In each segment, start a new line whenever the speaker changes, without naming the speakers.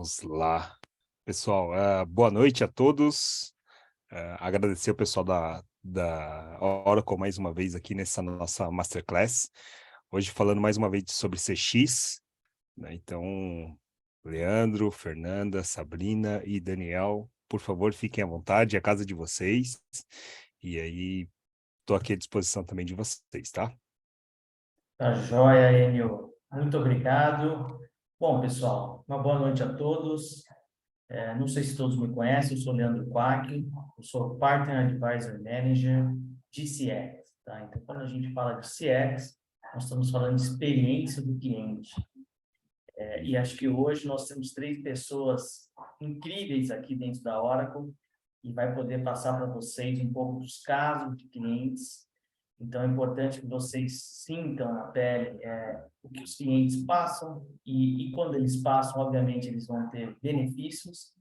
Vamos lá. Pessoal, boa noite a todos. Agradecer o pessoal da Oracle mais uma vez aqui nessa nossa Masterclass. Hoje falando mais uma vez sobre CX, né? Então, Leandro, Fernanda, Sabrina e Daniel, por favor, fiquem à vontade, é a casa de vocês. E aí, estou aqui à disposição também de vocês, tá?
Tá joia, Enio. Muito obrigado. Bom, pessoal, uma boa noite a todos. Não sei se todos me conhecem, eu sou Leandro Quack, eu sou Partner Advisor Manager de CX, tá? Então, quando a gente fala de CX, nós estamos falando de experiência do cliente. E acho que hoje nós temos 3 pessoas incríveis aqui dentro da Oracle e vai poder passar para vocês um pouco dos casos de clientes. Então, é importante que vocês sintam na pele o que os clientes passam e quando eles passam, obviamente, eles vão ter benefícios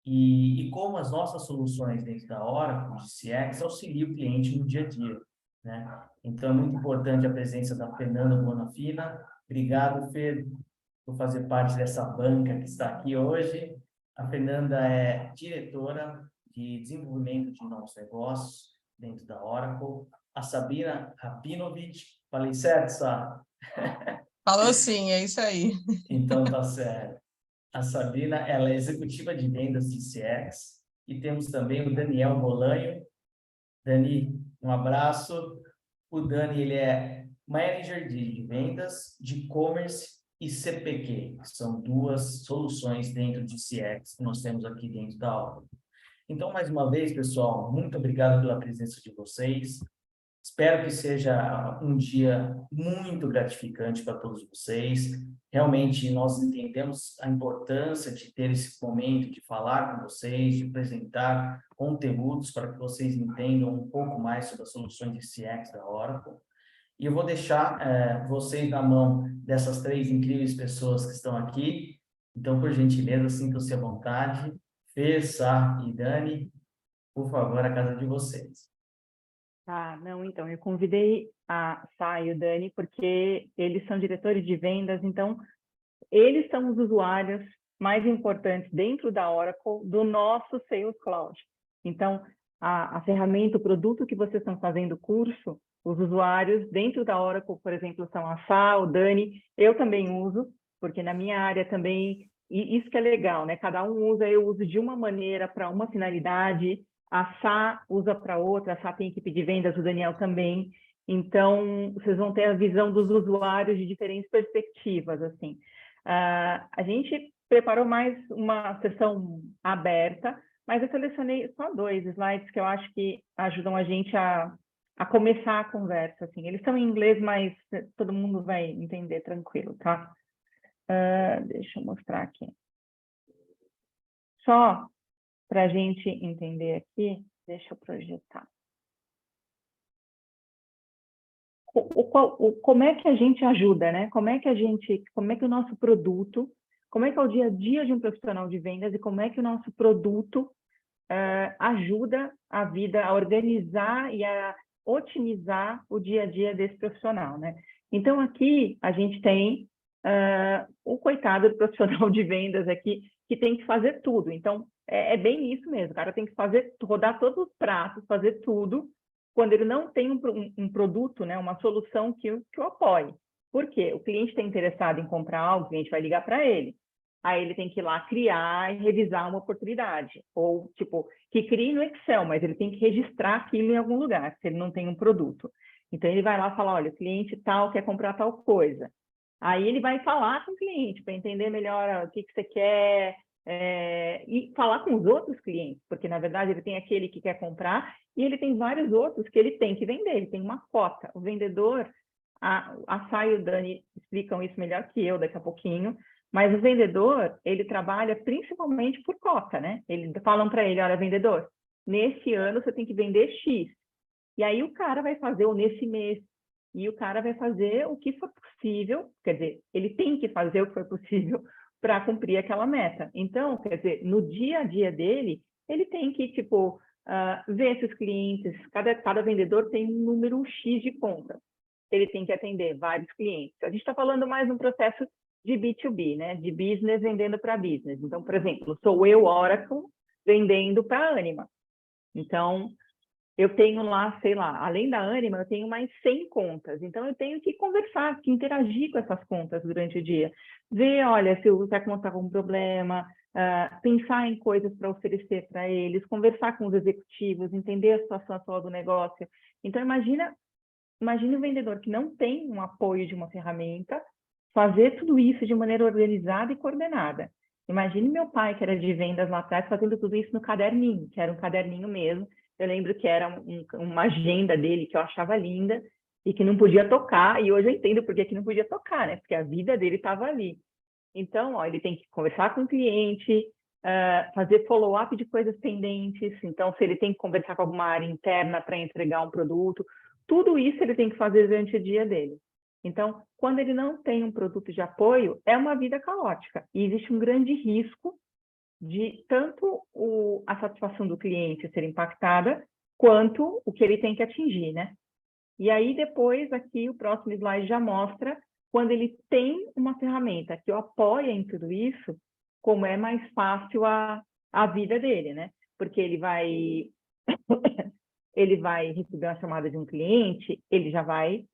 e como as nossas soluções dentro da Oracle, de CX, auxiliam o cliente no dia a dia, né? Então, é muito importante a presença da Fernanda Bonafina. Obrigado, Fer, por fazer parte dessa banca que está aqui hoje. A Fernanda é diretora de desenvolvimento de novos negócios dentro da Oracle. A Sabina Rabinovich, falei certo, Sá?
Falou sim, é isso aí.
Então tá certo. A Sabina, ela é executiva de vendas de CX. E temos também o Daniel Bolanho. Dani, um abraço. O Dani, ele é manager de vendas, de e-commerce e CPQ, que são 2 soluções dentro de CX que nós temos aqui dentro da Oracle. Então, mais uma vez, pessoal, muito obrigado pela presença de vocês. Espero que seja um dia muito gratificante para todos vocês. Realmente, nós entendemos a importância de ter esse momento de falar com vocês, de apresentar conteúdos para que vocês entendam um pouco mais sobre as soluções de CX da Oracle. E eu vou deixar vocês na mão dessas 3 incríveis pessoas que estão aqui. Então, por gentileza, sintam-se à vontade. Fê, Sá e Dani, por favor, a casa de vocês.
Não, então, eu convidei a Sá e o Dani porque eles são diretores de vendas, então, eles são os usuários mais importantes dentro da Oracle do nosso Sales Cloud. Então, a ferramenta, o produto que vocês estão fazendo o curso, os usuários dentro da Oracle, por exemplo, são a Sá, o Dani, eu também uso, porque na minha área também, e isso que é legal, né? Cada um usa, eu uso de uma maneira para uma finalidade, a Sá usa para outra, a Sá tem equipe de vendas, o Daniel também. Então, vocês vão ter a visão dos usuários de diferentes perspectivas, assim. A gente preparou mais uma sessão aberta, mas eu selecionei só 2 slides que eu acho que ajudam a gente a começar a conversa, assim. Eles são em inglês, mas todo mundo vai entender tranquilo, tá? Deixa eu mostrar aqui. Só para a gente entender aqui, deixa eu projetar. Como é que a gente ajuda, né? Como é que o nosso produto, como é que é o dia a dia de um profissional de vendas e como é que o nosso produto ajuda a vida a organizar e a otimizar o dia a dia desse profissional, né? Então, aqui a gente tem o coitado do profissional de vendas aqui, que tem que fazer tudo. Então, é bem isso mesmo, o cara tem que rodar todos os pratos, fazer tudo, quando ele não tem um produto, né, uma solução que o apoie. Por quê? O cliente está interessado em comprar algo, o cliente vai ligar para ele. Aí ele tem que ir lá criar e revisar uma oportunidade. Ou, tipo, que crie no Excel, mas ele tem que registrar aquilo em algum lugar, se ele não tem um produto. Então, ele vai lá e fala, olha, o cliente tal quer comprar tal coisa. Aí ele vai falar com o cliente para entender melhor o que você quer, e falar com os outros clientes, porque, na verdade, ele tem aquele que quer comprar e ele tem vários outros que ele tem que vender, ele tem uma cota. O vendedor, a Sá e o Dani explicam isso melhor que eu daqui a pouquinho, mas o vendedor, ele trabalha principalmente por cota, né? Eles falam para ele, olha, vendedor, nesse ano você tem que vender X. E aí o cara vai fazer, ou nesse mês, e o cara vai fazer o que for possível, quer dizer, ele tem que fazer o que for possível para cumprir aquela meta. Então, quer dizer, no dia a dia dele, ele tem que, tipo, ver esses clientes, cada vendedor tem um número X de conta. Ele tem que atender vários clientes. A gente está falando mais de um processo de B2B, né? De business vendendo para business. Então, por exemplo, sou eu, Oracle, vendendo para a Anima. Então, eu tenho lá, sei lá, além da Anima, eu tenho mais 100 contas. Então, eu tenho que conversar, que interagir com essas contas durante o dia. Ver, olha, se o Tecno está com um problema, pensar em coisas para oferecer para eles, conversar com os executivos, entender a situação atual do negócio. Então, imagine um vendedor que não tem um apoio de uma ferramenta, fazer tudo isso de maneira organizada e coordenada. Imagine meu pai, que era de vendas lá atrás, fazendo tudo isso no caderninho, que era um caderninho mesmo. Eu lembro que era uma agenda dele que eu achava linda e que não podia tocar, e hoje eu entendo por que não podia tocar, né? Porque a vida dele estava ali. Então, ó, ele tem que conversar com o cliente, fazer follow-up de coisas pendentes. Então, se ele tem que conversar com alguma área interna para entregar um produto, tudo isso ele tem que fazer durante o dia dele. Então, quando ele não tem um produto de apoio, é uma vida caótica. E existe um grande risco de tanto a satisfação do cliente ser impactada, quanto o que ele tem que atingir, né? E aí, depois, aqui, o próximo slide já mostra, quando ele tem uma ferramenta que o apoia em tudo isso, como é mais fácil a vida dele, né? Porque ele vai receber uma chamada de um cliente, ele já vai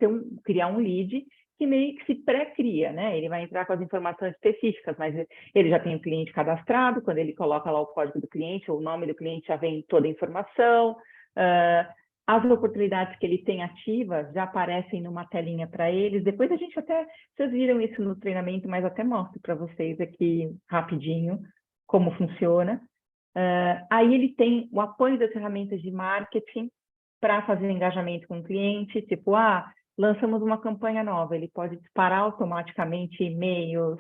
criar um lead que meio que se pré-cria, né? Ele vai entrar com as informações específicas, mas ele já tem o cliente cadastrado, quando ele coloca lá o código do cliente, ou o nome do cliente, já vem toda a informação. As oportunidades que ele tem ativas já aparecem numa telinha para eles. Depois a gente vocês viram isso no treinamento, mas até mostro para vocês aqui rapidinho como funciona. Aí ele tem o apoio das ferramentas de marketing para fazer engajamento com o cliente, tipo, lançamos uma campanha nova, ele pode disparar automaticamente e-mails,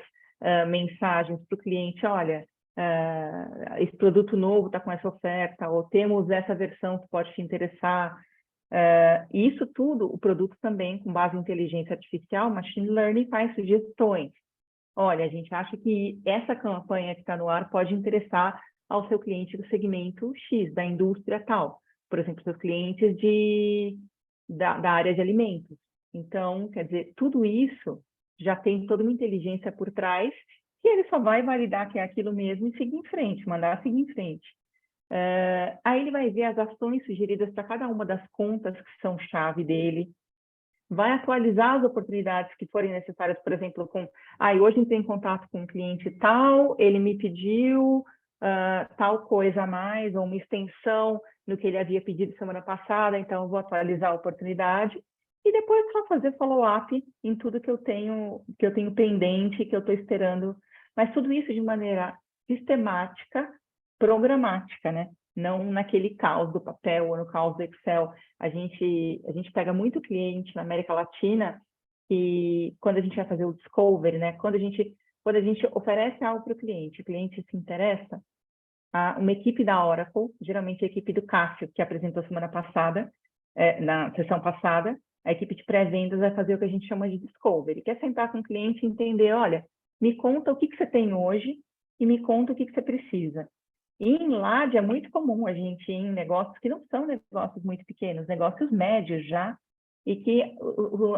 mensagens para o cliente, olha, esse produto novo está com essa oferta, ou temos essa versão que pode te interessar. Isso tudo, o produto também, com base em inteligência artificial, machine learning, faz sugestões. Olha, a gente acha que essa campanha que está no ar pode interessar ao seu cliente do segmento X, da indústria tal. Por exemplo, seus clientes da área de alimentos. Então, quer dizer, tudo isso já tem toda uma inteligência por trás e ele só vai validar que é aquilo mesmo e seguir em frente, mandar seguir em frente. Aí ele vai ver as ações sugeridas para cada uma das contas que são chave dele, vai atualizar as oportunidades que forem necessárias, por exemplo, hoje entrei em contato com um cliente tal, ele me pediu tal coisa a mais, ou uma extensão no que ele havia pedido semana passada, então eu vou atualizar a oportunidade, e depois só fazer follow-up em tudo que eu tenho pendente, que eu estou esperando, mas tudo isso de maneira sistemática, programática, né? Não naquele caos do papel ou no caos do Excel. A gente pega muito cliente na América Latina e quando a gente vai fazer o discovery, né? Quando a gente oferece algo para o cliente se interessa, uma equipe da Oracle, geralmente a equipe do Cássio, que apresentou semana passada, na sessão passada, a equipe de pré-vendas vai fazer o que a gente chama de discovery, que é sentar com o cliente e entender, olha, me conta o que você tem hoje e me conta o que você precisa. E em LAD é muito comum a gente ir em negócios que não são negócios muito pequenos, negócios médios já, e que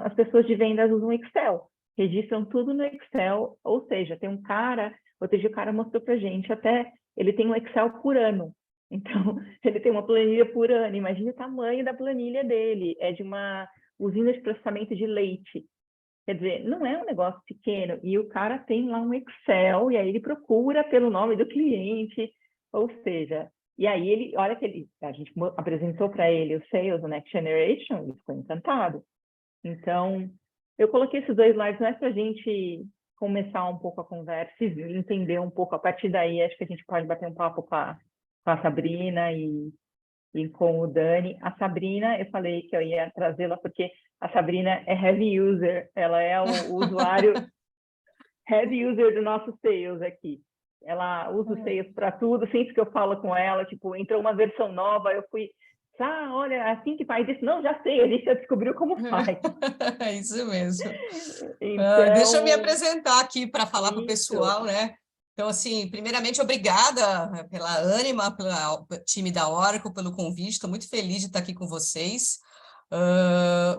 as pessoas de vendas usam Excel, registram tudo no Excel, ou seja, tem um cara, outro dia o cara mostrou para a gente, até ele tem um Excel por ano, então ele tem uma planilha por ano, imagine o tamanho da planilha dele, é de uma usina de processamento de leite. Quer dizer, não é um negócio pequeno, e o cara tem lá um Excel, e aí ele procura pelo nome do cliente, ou seja, e aí a gente apresentou para ele o Sales, o Next Generation, ele ficou encantado. Então, eu coloquei esses 2 slides, não é para a gente começar um pouco a conversa e entender um pouco, a partir daí acho que a gente pode bater um papo com a Sabrina e com o Dani. A Sabrina, eu falei que eu ia trazê-la porque a Sabrina é heavy user, ela é o usuário heavy user do nosso Sales aqui. Ela usa o Sales para tudo, sempre que eu falo com ela, tipo, entrou uma versão nova, eu fui, olha, assim que faz isso, não, já sei, a gente já descobriu como faz.
É isso mesmo.
Então,
deixa eu me apresentar aqui para falar para o pessoal, né? Então, assim, primeiramente, obrigada pela Anima, pelo time da Oracle, pelo convite, estou muito feliz de estar aqui com vocês.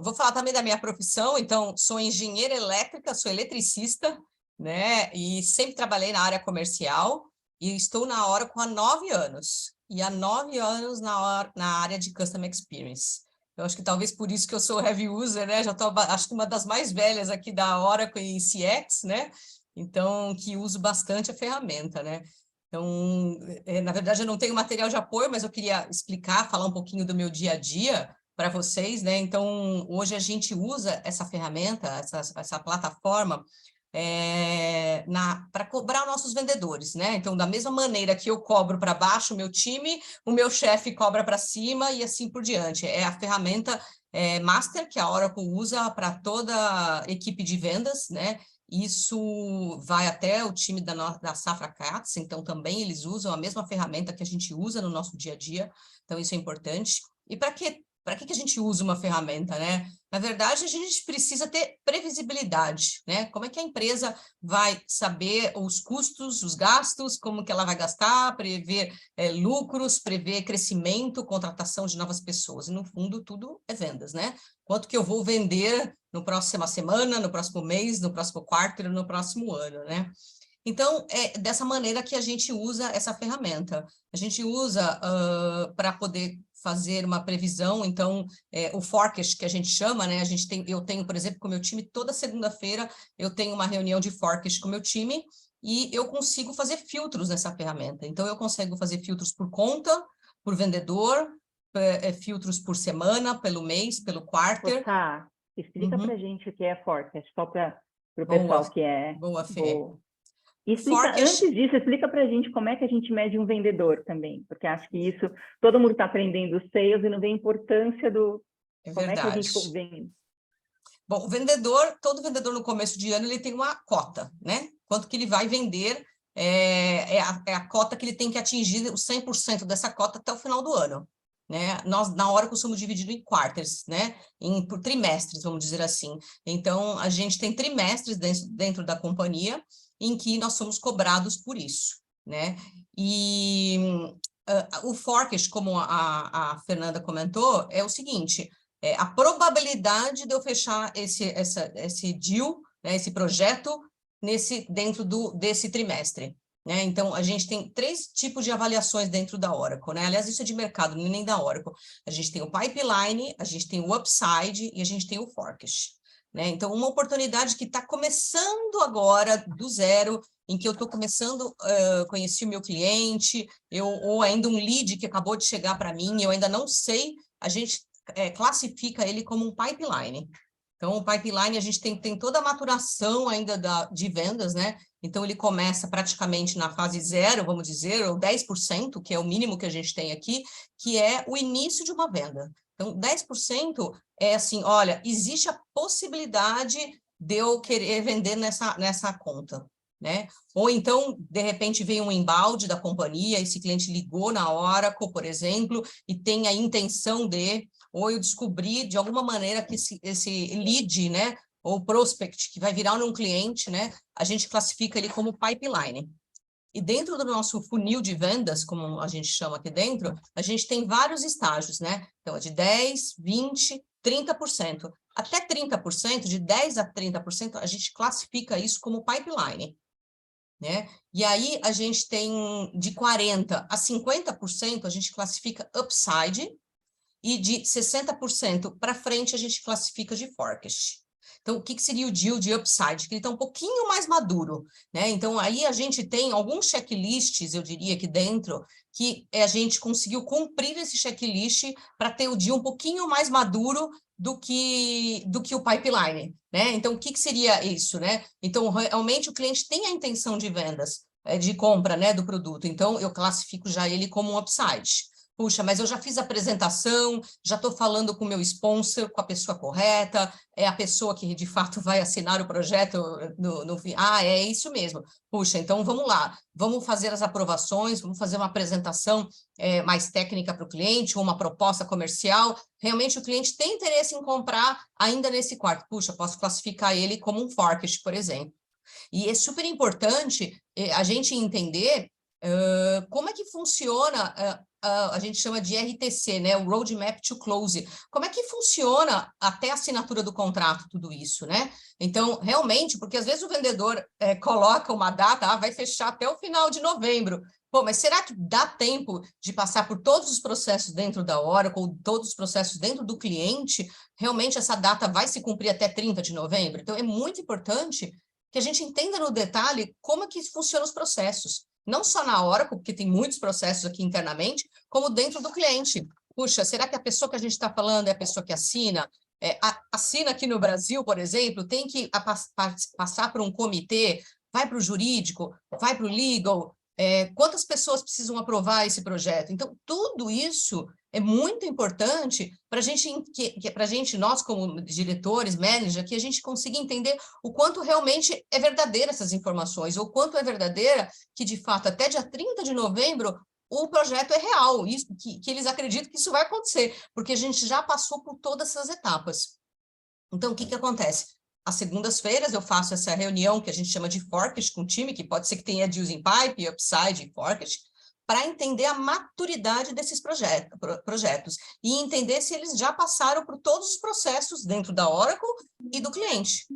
Vou falar também da minha profissão, então, sou engenheira elétrica, sou eletricista, né? E sempre trabalhei na área comercial e estou na Oracle há 9 anos. E há 9 anos na área de Customer Experience. Eu acho que talvez por isso que eu sou heavy user, né? Já estou, acho que uma das mais velhas aqui da Oracle em CX, né? Então, que uso bastante a ferramenta, né? Então, na verdade, eu não tenho material de apoio, mas eu queria explicar, falar um pouquinho do meu dia a dia para vocês, né? Então, hoje a gente usa essa ferramenta, essa plataforma, para cobrar nossos vendedores, né? Então, da mesma maneira que eu cobro para baixo o meu time, o meu chefe cobra para cima e assim por diante. É a ferramenta Master que a Oracle usa para toda a equipe de vendas, né? Isso vai até o time da Safra Catz, então também eles usam a mesma ferramenta que a gente usa no nosso dia a dia, então isso é importante. E para que a gente usa uma ferramenta, né? Na verdade, a gente precisa ter previsibilidade, né? Como é que a empresa vai saber os custos, os gastos, como que ela vai gastar, prever lucros, prever crescimento, contratação de novas pessoas. E, no fundo, tudo é vendas, né? Quanto que eu vou vender no próxima semana, no próximo mês, no próximo quarto, no próximo ano, né? Então, é dessa maneira que a gente usa essa ferramenta. A gente usa para poder fazer uma previsão, então, o forecast que a gente chama, né? Eu tenho, por exemplo, com o meu time, toda segunda-feira eu tenho uma reunião de forecast com o meu time e eu consigo fazer filtros nessa ferramenta. Então, eu consigo fazer filtros por conta, por vendedor, filtros por semana, pelo mês, pelo quarter.
Tá, explica para a gente o que é forecast, só para o
Boa,
pessoal que é...
boa, Fê.
E explica,
Forecast.
antes disso, explica para a gente como é que a gente mede um vendedor também, porque acho que isso, todo mundo está aprendendo sales e não vê a importância do... Como é que a gente vende?
Bom, todo vendedor no começo de ano, ele tem uma cota, né? Quanto que ele vai vender, é a cota que ele tem que atingir, os 100% dessa cota até o final do ano. Né? Nós, na Oracle, somos divididos em quarters, né? Por trimestres, vamos dizer assim. Então, a gente tem trimestres dentro da companhia em que nós somos cobrados por isso, né? E o forecast, como a Fernanda comentou, é o seguinte: a probabilidade de eu fechar esse deal, né, esse projeto, dentro desse trimestre. Né? Então, a gente tem 3 tipos de avaliações dentro da Oracle. Né? Aliás, isso é de mercado, nem da Oracle. A gente tem o pipeline, a gente tem o upside e a gente tem o forecast. Né? Então, uma oportunidade que está começando agora, do zero, em que eu estou começando a conhecer o meu cliente, ou ainda um lead que acabou de chegar para mim, eu ainda não sei, a gente classifica ele como um pipeline. Então, o pipeline, a gente tem toda a maturação ainda de vendas, né? Então, ele começa praticamente na fase 0, vamos dizer, ou 10%, que é o mínimo que a gente tem aqui, que é o início de uma venda. Então, 10% é assim, olha, existe a possibilidade de eu querer vender nessa conta, né? Ou então, de repente, vem um inbound da companhia, esse cliente ligou na Oracle, por exemplo, e tem a intenção ou eu descobri de alguma maneira que esse lead, né, ou prospect, que vai virar um cliente, né, a gente classifica ele como pipeline. E dentro do nosso funil de vendas, como a gente chama aqui dentro, a gente tem vários estágios, né? Então, de 10%, 20%, 30%. Até 30%, de 10% a 30%, a gente classifica isso como pipeline. Né? E aí, a gente tem de 40% a 50%, a gente classifica upside, e de 60% para frente a gente classifica de forecast. Então, o que seria o deal de upside? Que ele está um pouquinho mais maduro, né? Então, aí a gente tem alguns checklists, eu diria, aqui dentro, que a gente conseguiu cumprir esse checklist para ter o deal um pouquinho mais maduro do que o pipeline, né? Então, o que seria isso, né? Então, realmente o cliente tem a intenção de vendas, de compra, né, do produto. Então, eu classifico já ele como um upside. Puxa, mas eu já fiz a apresentação, já estou falando com o meu sponsor, com a pessoa correta, é a pessoa que de fato vai assinar o projeto no fim. Ah, é isso mesmo. Puxa, então vamos lá, vamos fazer as aprovações, vamos fazer uma apresentação mais técnica para o cliente, ou uma proposta comercial. Realmente o cliente tem interesse em comprar ainda nesse quarto. Puxa, posso classificar ele como um forecast, por exemplo. E é super importante a gente entender como é que funciona, a gente chama de RTC, né? O Roadmap to Close. Como é que funciona até a assinatura do contrato, tudo isso, né? Então, realmente, porque às vezes o vendedor coloca uma data, vai fechar até o final de novembro. Pô, mas será que dá tempo de passar por todos os processos dentro da Oracle, todos os processos dentro do cliente? Realmente essa data vai se cumprir até 30 de novembro? Então, é muito importante que a gente entenda no detalhe como é que funcionam os processos. Não só na Oracle, porque tem muitos processos aqui internamente, como dentro do cliente. Puxa, será que a pessoa que a gente está falando é a pessoa que assina? Assina aqui no Brasil, por exemplo, tem que passar por um comitê, vai para o jurídico, vai para o legal, quantas pessoas precisam aprovar esse projeto? Então, tudo isso é muito importante para a gente, nós como diretores, managers, que a gente consiga entender o quanto realmente é verdadeira essas informações, ou quanto é verdadeira que, de fato, até dia 30 de novembro, o projeto é real, que eles acreditam que isso vai acontecer, porque a gente já passou por todas essas etapas. Então, o que acontece? Às segundas-feiras eu faço essa reunião que a gente chama de forecast com o time, que pode ser que tenha deals in pipe, upside e forecast, para entender a maturidade desses projetos e entender se eles já passaram por todos os processos dentro da Oracle e do cliente.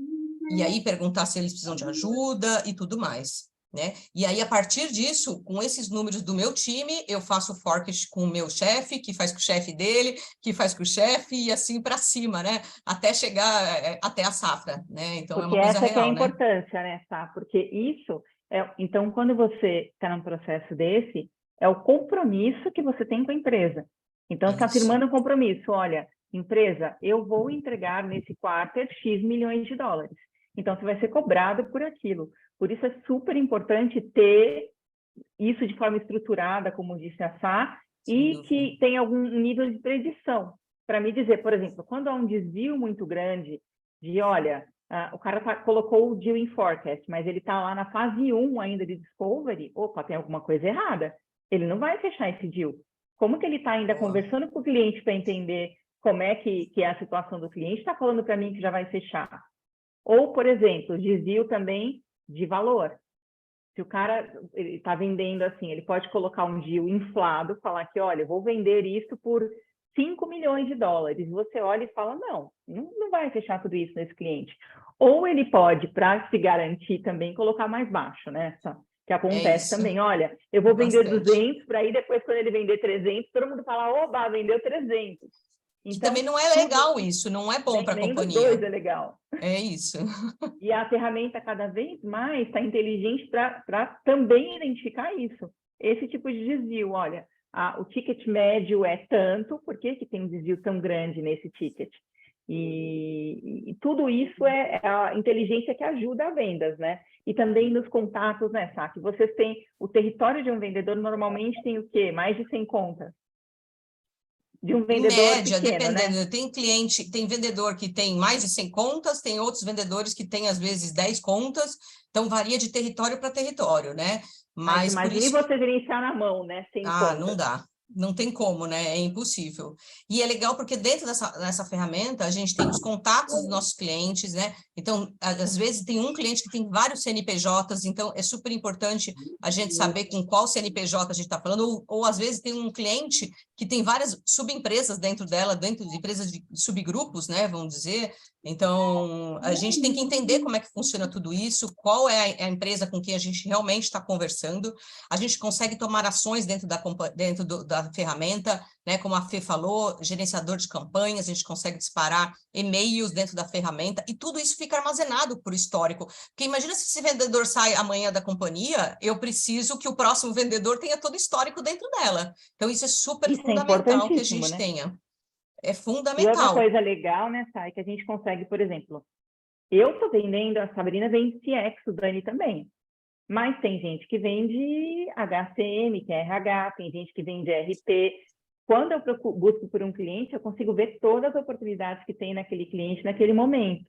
E aí perguntar se eles precisam de ajuda e tudo mais, né? E aí, a partir disso, com esses números do meu time, eu faço o forecast com o meu chefe, que faz com o chefe dele, que faz com o chefe, e assim para cima, né? Até chegar até a safra, né? Então,
porque
é uma coisa
essa
real,
que é a
né?
importância, né, Sá? Porque isso, então, quando você está num processo desse, é o compromisso que você tem com a empresa. Então, está firmando um compromisso, olha, empresa, eu vou entregar nesse quarter X milhões de dólares. Então, você vai ser cobrado por aquilo. Por isso é super importante ter isso de forma estruturada, como disse a Sá, e que tenha algum nível de predição. Para me dizer, por exemplo, quando há um desvio muito grande de, olha, o cara colocou o deal em forecast, mas ele está lá na fase 1 ainda de discovery, opa, tem alguma coisa errada. Ele não vai fechar esse deal. Como que ele está ainda conversando com o cliente para entender como é que é a situação do cliente, está falando para mim que já vai fechar? Ou, por exemplo, desvio também de valor. Se o cara está vendendo assim, ele pode colocar um deal inflado, falar que, olha, eu vou vender isso por 5 milhões de dólares. Você olha e fala, não vai fechar tudo isso nesse cliente. Ou ele pode, para se garantir também, colocar mais baixo, né? Que acontece também. Olha, eu vou vender 200, para aí depois, quando ele vender 300, todo mundo fala, oba, vendeu 300.
Que também não é legal isso, não é bom para a companhia.
Nem dos dois é legal.
É isso.
E a ferramenta cada vez mais está inteligente para também identificar isso. Esse tipo de desvio, olha, o ticket médio é tanto, por que tem um desvio tão grande nesse ticket? E tudo isso é a inteligência que ajuda a vendas, né? E também nos contatos, né, Sá? Que vocês têm, o território de um vendedor normalmente tem o quê? Mais de 100 contas. De um vendedor
em média,
pequeno,
dependendo,
né?
Tem vendedor que tem mais de 100 contas, tem outros vendedores que têm, às vezes, 10 contas, então varia de território para território, né?
Mas imagine você gerenciar na mão, né? 100 contas.
Não dá. Não tem como, né? É impossível. E é legal porque dentro dessa ferramenta a gente tem os contatos dos nossos clientes, né? Então, às vezes tem um cliente que tem vários CNPJs, então é super importante a gente saber com qual CNPJ a gente está falando, ou às vezes tem um cliente que tem várias subempresas dentro dela, dentro de empresas de subgrupos, né? Vamos dizer. Então, a gente tem que entender como é que funciona tudo isso, qual é a empresa com quem a gente realmente está conversando. A gente consegue tomar ações dentro da ferramenta, né? Como a Fê falou, gerenciador de campanhas, a gente consegue disparar e-mails dentro da ferramenta, e tudo isso fica armazenado por histórico. Porque imagina se esse vendedor sai amanhã da companhia, eu preciso que o próximo vendedor tenha todo o histórico dentro dela. Então, isso é super fundamental que a gente tenha. É fundamental.
E outra coisa legal, né, Sai, que a gente consegue, por exemplo, eu estou vendendo, a Sabrina vende CX, o Dani também. Mas tem gente que vende HCM, que é RH, tem gente que vende RP. Quando eu busco por um cliente, eu consigo ver todas as oportunidades que tem naquele cliente naquele momento.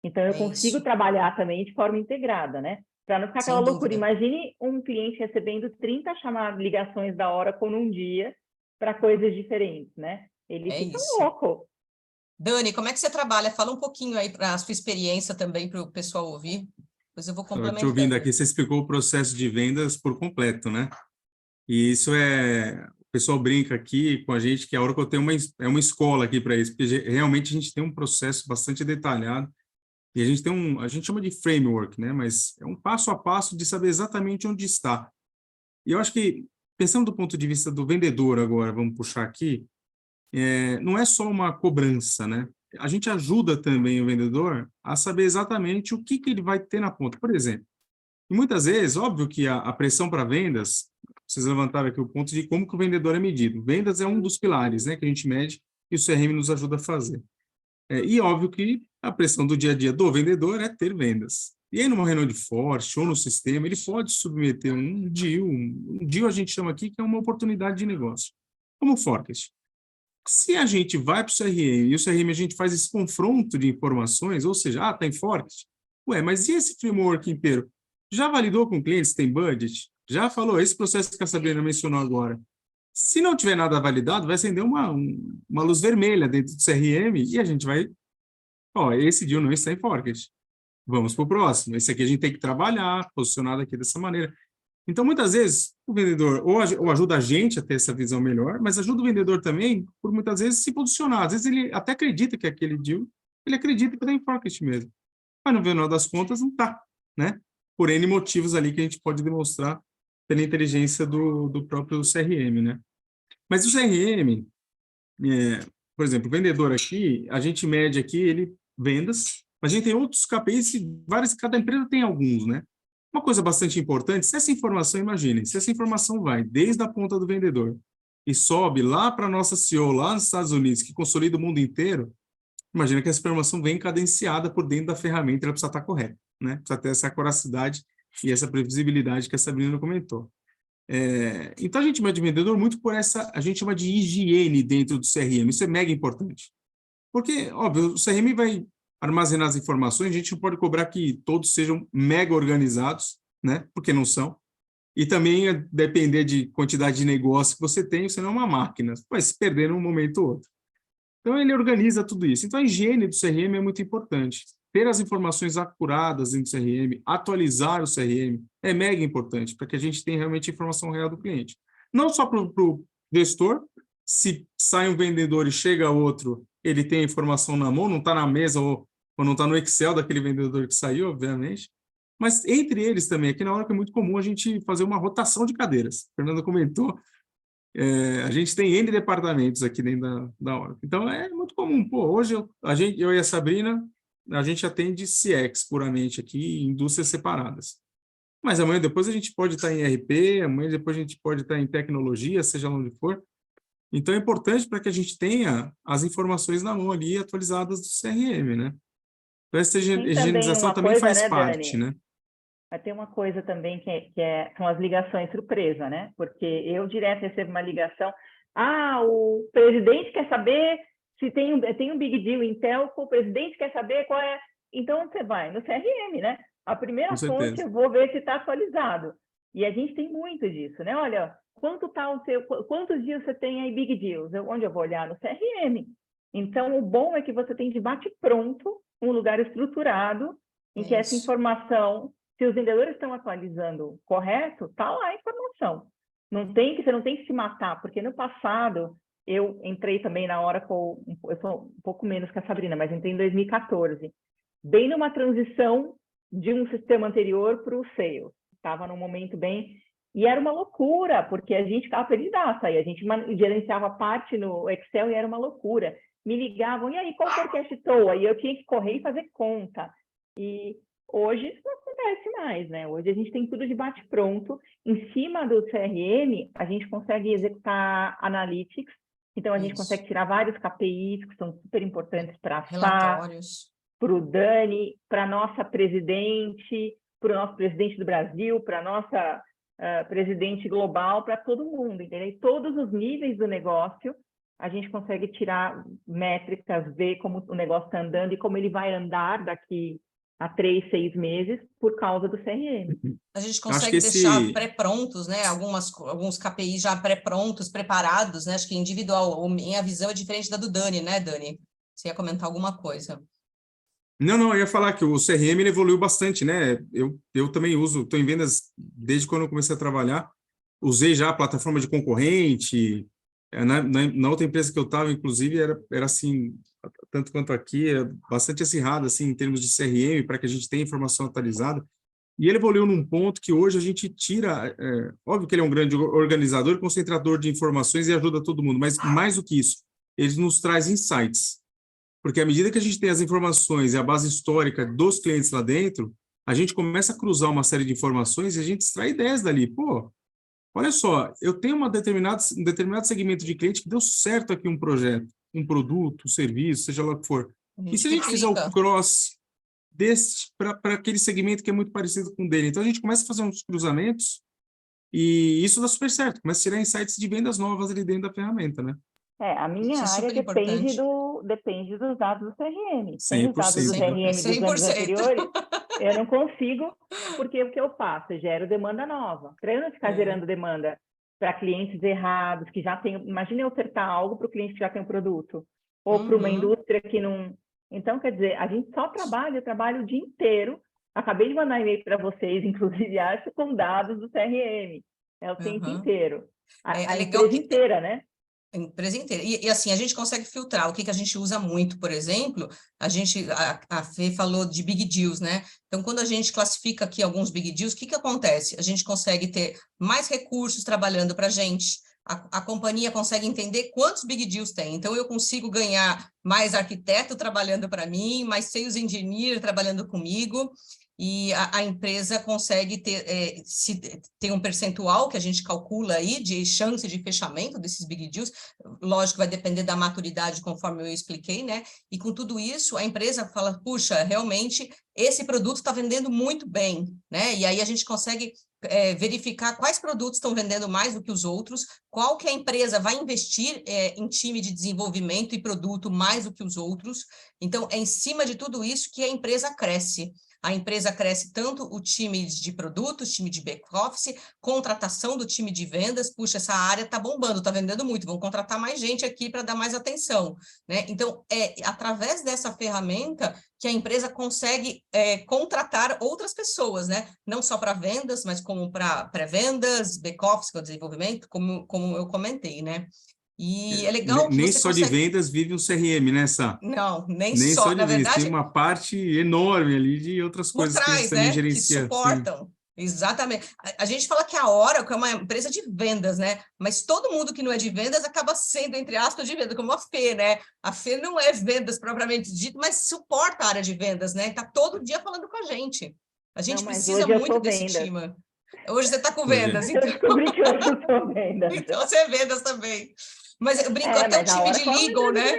Então, eu consigo trabalhar também de forma integrada, né? Para não ficar aquela loucura. Imagine um cliente recebendo 30 ligações da Oracle num dia para coisas diferentes, né? Ele fica louco.
Dani, como é que você trabalha? Fala um pouquinho aí para a sua experiência também para o pessoal ouvir. Depois eu vou complementar.
Estou te ouvindo aqui, você explicou o processo de vendas por completo, né? E isso o pessoal brinca aqui com a gente que a Oracle tem uma escola aqui para isso, porque realmente a gente tem um processo bastante detalhado e a gente a gente chama de framework, né? Mas é um passo a passo de saber exatamente onde está. E eu acho que, pensando do ponto de vista do vendedor agora, vamos puxar aqui, não é só uma cobrança, né? A gente ajuda também o vendedor a saber exatamente o que ele vai ter na ponta. Por exemplo, e muitas vezes, óbvio que a pressão para vendas, vocês levantaram aqui o ponto de como que o vendedor é medido. Vendas é um dos pilares, né, que a gente mede e o CRM nos ajuda a fazer. E óbvio que a pressão do dia a dia do vendedor é ter vendas. E aí, numa reunião de forte ou no sistema, ele pode submeter um deal. Um deal a gente chama aqui que é uma oportunidade de negócio, como forecast. Se a gente vai para o CRM e o CRM a gente faz esse confronto de informações, ou seja, está em forecast, mas e esse framework inteiro? Já validou com clientes, tem budget? Já falou, esse processo que a Sabrina mencionou agora. Se não tiver nada validado, vai acender uma luz vermelha dentro do CRM e a gente vai, esse deal não está em forecast. Vamos para o próximo. Esse aqui a gente tem que trabalhar, posicionado aqui dessa maneira. Então, muitas vezes, o vendedor ou ajuda a gente a ter essa visão melhor, mas ajuda o vendedor também por muitas vezes se posicionar. Às vezes ele até acredita que aquele deal, ele acredita que está em forecast mesmo. Mas no final das contas não está, né? Por N motivos ali que a gente pode demonstrar pela inteligência do próprio CRM, né? Mas o CRM, por exemplo, o vendedor aqui, a gente mede aqui vendas, mas a gente tem outros KPIs, cada empresa tem alguns, né? Uma coisa bastante importante, se essa informação, imaginem, se essa informação vai desde a ponta do vendedor e sobe lá para a nossa CEO, lá nos Estados Unidos, que consolida o mundo inteiro, imagina que essa informação vem cadenciada por dentro da ferramenta, ela precisa estar correta, né? Precisa ter essa acuracidade e essa previsibilidade que a Sabrina comentou. Então, a gente mede vendedor muito por a gente chama de higiene dentro do CRM, isso é mega importante. Porque, óbvio, o CRM vai armazenar as informações, a gente não pode cobrar que todos sejam mega organizados, né? Porque não são. E também depender de quantidade de negócio que você tem, você não é uma máquina, você vai se perder num momento ou outro. Então, ele organiza tudo isso. Então, a higiene do CRM é muito importante. Ter as informações acuradas dentro do CRM, atualizar o CRM, é mega importante, para que a gente tenha realmente a informação real do cliente. Não só para o gestor, se sai um vendedor e chega outro, ele tem a informação na mão, não está na mesa ou não está no Excel daquele vendedor que saiu, obviamente, mas entre eles também, aqui na hora que é muito comum a gente fazer uma rotação de cadeiras. A Fernanda comentou, a gente tem N departamentos aqui dentro da Oracle. Então, é muito comum. Hoje, eu e a Sabrina, a gente atende CX puramente aqui, em indústrias separadas. Mas amanhã depois a gente pode estar em RP, amanhã depois a gente pode estar em tecnologia, seja lá onde for. Então, é importante para que a gente tenha as informações na mão ali, atualizadas do CRM, né? Então, essa higienização também faz parte, né?
Vai ter uma coisa também são as ligações surpresa, né? Porque eu direto recebo uma ligação, o presidente quer saber se tem um big deal em telco, o presidente quer saber qual é... Então, você vai no CRM, né? A primeira fonte eu vou ver se está atualizado. E a gente tem muito disso, né? Olha, quantos dias você tem aí big deals? Onde eu vou olhar? No CRM. Então, o bom é que você tem de bate-pronto um lugar estruturado em que essa informação, se os vendedores estão atualizando correto, está lá a informação. Você não tem que se matar, porque no passado, eu entrei também na Oracle, eu sou um pouco menos que a Sabrina, mas entrei em 2014, bem numa transição de um sistema anterior para o Sales. Estava num momento bem... E era uma loucura, porque a gente ficava perdidaça, e a gente gerenciava parte no Excel e era uma loucura. Me ligavam, e aí, qual forecast toa? E eu tinha que correr e fazer conta. E hoje isso não acontece mais, né? Hoje a gente tem tudo de bate-pronto. Em cima do CRM, a gente consegue executar analytics. Então, a gente consegue tirar vários KPIs, que são super importantes para a SAP, para o Dani, para a nossa presidente, para o nosso presidente do Brasil, para a nossa presidente global, para todo mundo, entendeu? E todos os níveis do negócio, a gente consegue tirar métricas, ver como o negócio está andando e como ele vai andar daqui a 3, 6 meses por causa do CRM.
A gente consegue deixar pré-prontos, né? Alguns KPIs já pré-prontos, preparados, né? Acho que individual, minha visão é diferente da do Dani, né, Dani? Você ia comentar alguma coisa?
Não, eu ia falar que o CRM ele evoluiu bastante, né? Eu também estou em vendas desde quando eu comecei a trabalhar. usei já a plataforma de concorrente. Na outra empresa que eu estava, inclusive, era assim, tanto quanto aqui, bastante acirrado assim, em termos de CRM, para que a gente tenha informação atualizada. E ele evoluiu num ponto que hoje a gente tira... óbvio que ele é um grande organizador, concentrador de informações e ajuda todo mundo, mas mais do que isso, ele nos traz insights. Porque à medida que a gente tem as informações e a base histórica dos clientes lá dentro, a gente começa a cruzar uma série de informações e a gente extrai ideias dali. Pô, olha só, eu tenho um determinado segmento de cliente que deu certo aqui um projeto, um produto, um serviço, seja lá o que for. E se a gente fizer o cross para aquele segmento que é muito parecido com o dele? Então, a gente começa a fazer uns cruzamentos e isso dá super certo. Começa a tirar insights de vendas novas ali dentro da ferramenta, né?
A minha
Isso é
área
super importante.
depende dos dados do CRM. Sem os
100%.
dados do CRM dos anos
100%.
anteriores, eu não consigo, porque o que eu faço? Eu gero demanda nova. Para eu não ficar gerando demanda para clientes errados, que já tem... Imagina eu ofertar algo para o cliente que já tem um produto, ou para uma indústria que não... Então, quer dizer, a gente só trabalha, eu trabalho o dia inteiro. Acabei de mandar e-mail para vocês, inclusive, acho, com dados do CRM. É o tempo inteiro. A empresa inteira, né?
Empresa inteira. E assim, a gente consegue filtrar. O que a gente usa muito, por exemplo, a Fê falou de big deals, né? Então, quando a gente classifica aqui alguns big deals, o que acontece? A gente consegue ter mais recursos trabalhando para a gente, a companhia consegue entender quantos big deals tem. Então, eu consigo ganhar mais arquiteto trabalhando para mim, mais sales engineer trabalhando comigo, e a empresa consegue ter um percentual que a gente calcula aí de chance de fechamento desses big deals. Lógico, vai depender da maturidade, conforme eu expliquei, né? E com tudo isso, a empresa fala, puxa, realmente, esse produto está vendendo muito bem, né? E aí a gente consegue verificar quais produtos estão vendendo mais do que os outros, qual que a empresa vai investir em time de desenvolvimento e produto mais do que os outros. Então, é em cima de tudo isso que a empresa cresce. A empresa cresce tanto o time de produtos, time de back-office, contratação do time de vendas. Puxa, essa área está bombando, está vendendo muito, vamos contratar mais gente aqui para dar mais atenção, né? Então, é através dessa ferramenta que a empresa consegue contratar outras pessoas, né? Não só para vendas, mas como para pré-vendas, back-office, com desenvolvimento, como eu comentei, né? E é legal que
Nem
você
só
consegue...
de vendas vive um CRM, né, Sá?
Não, nem
Nem
só.
só de
Na
vendas, tem
verdade,
uma parte enorme ali de outras
por
coisas que eles
trás,
também
né? Que
gerenciam.
suportam. Exatamente. A gente fala que a Oracle é uma empresa de vendas, né? Mas todo mundo que não é de vendas acaba sendo, entre aspas, de vendas, como a Fê, né? A Fê não é vendas propriamente dito, mas suporta a área de vendas, né? Está todo dia falando com a gente. A gente precisa muito desse time. Hoje você está com vendas, então...
Eu descobri que hoje eu sou vendas.
Então você é vendas também. Mas eu brinco, até o time de legal, né?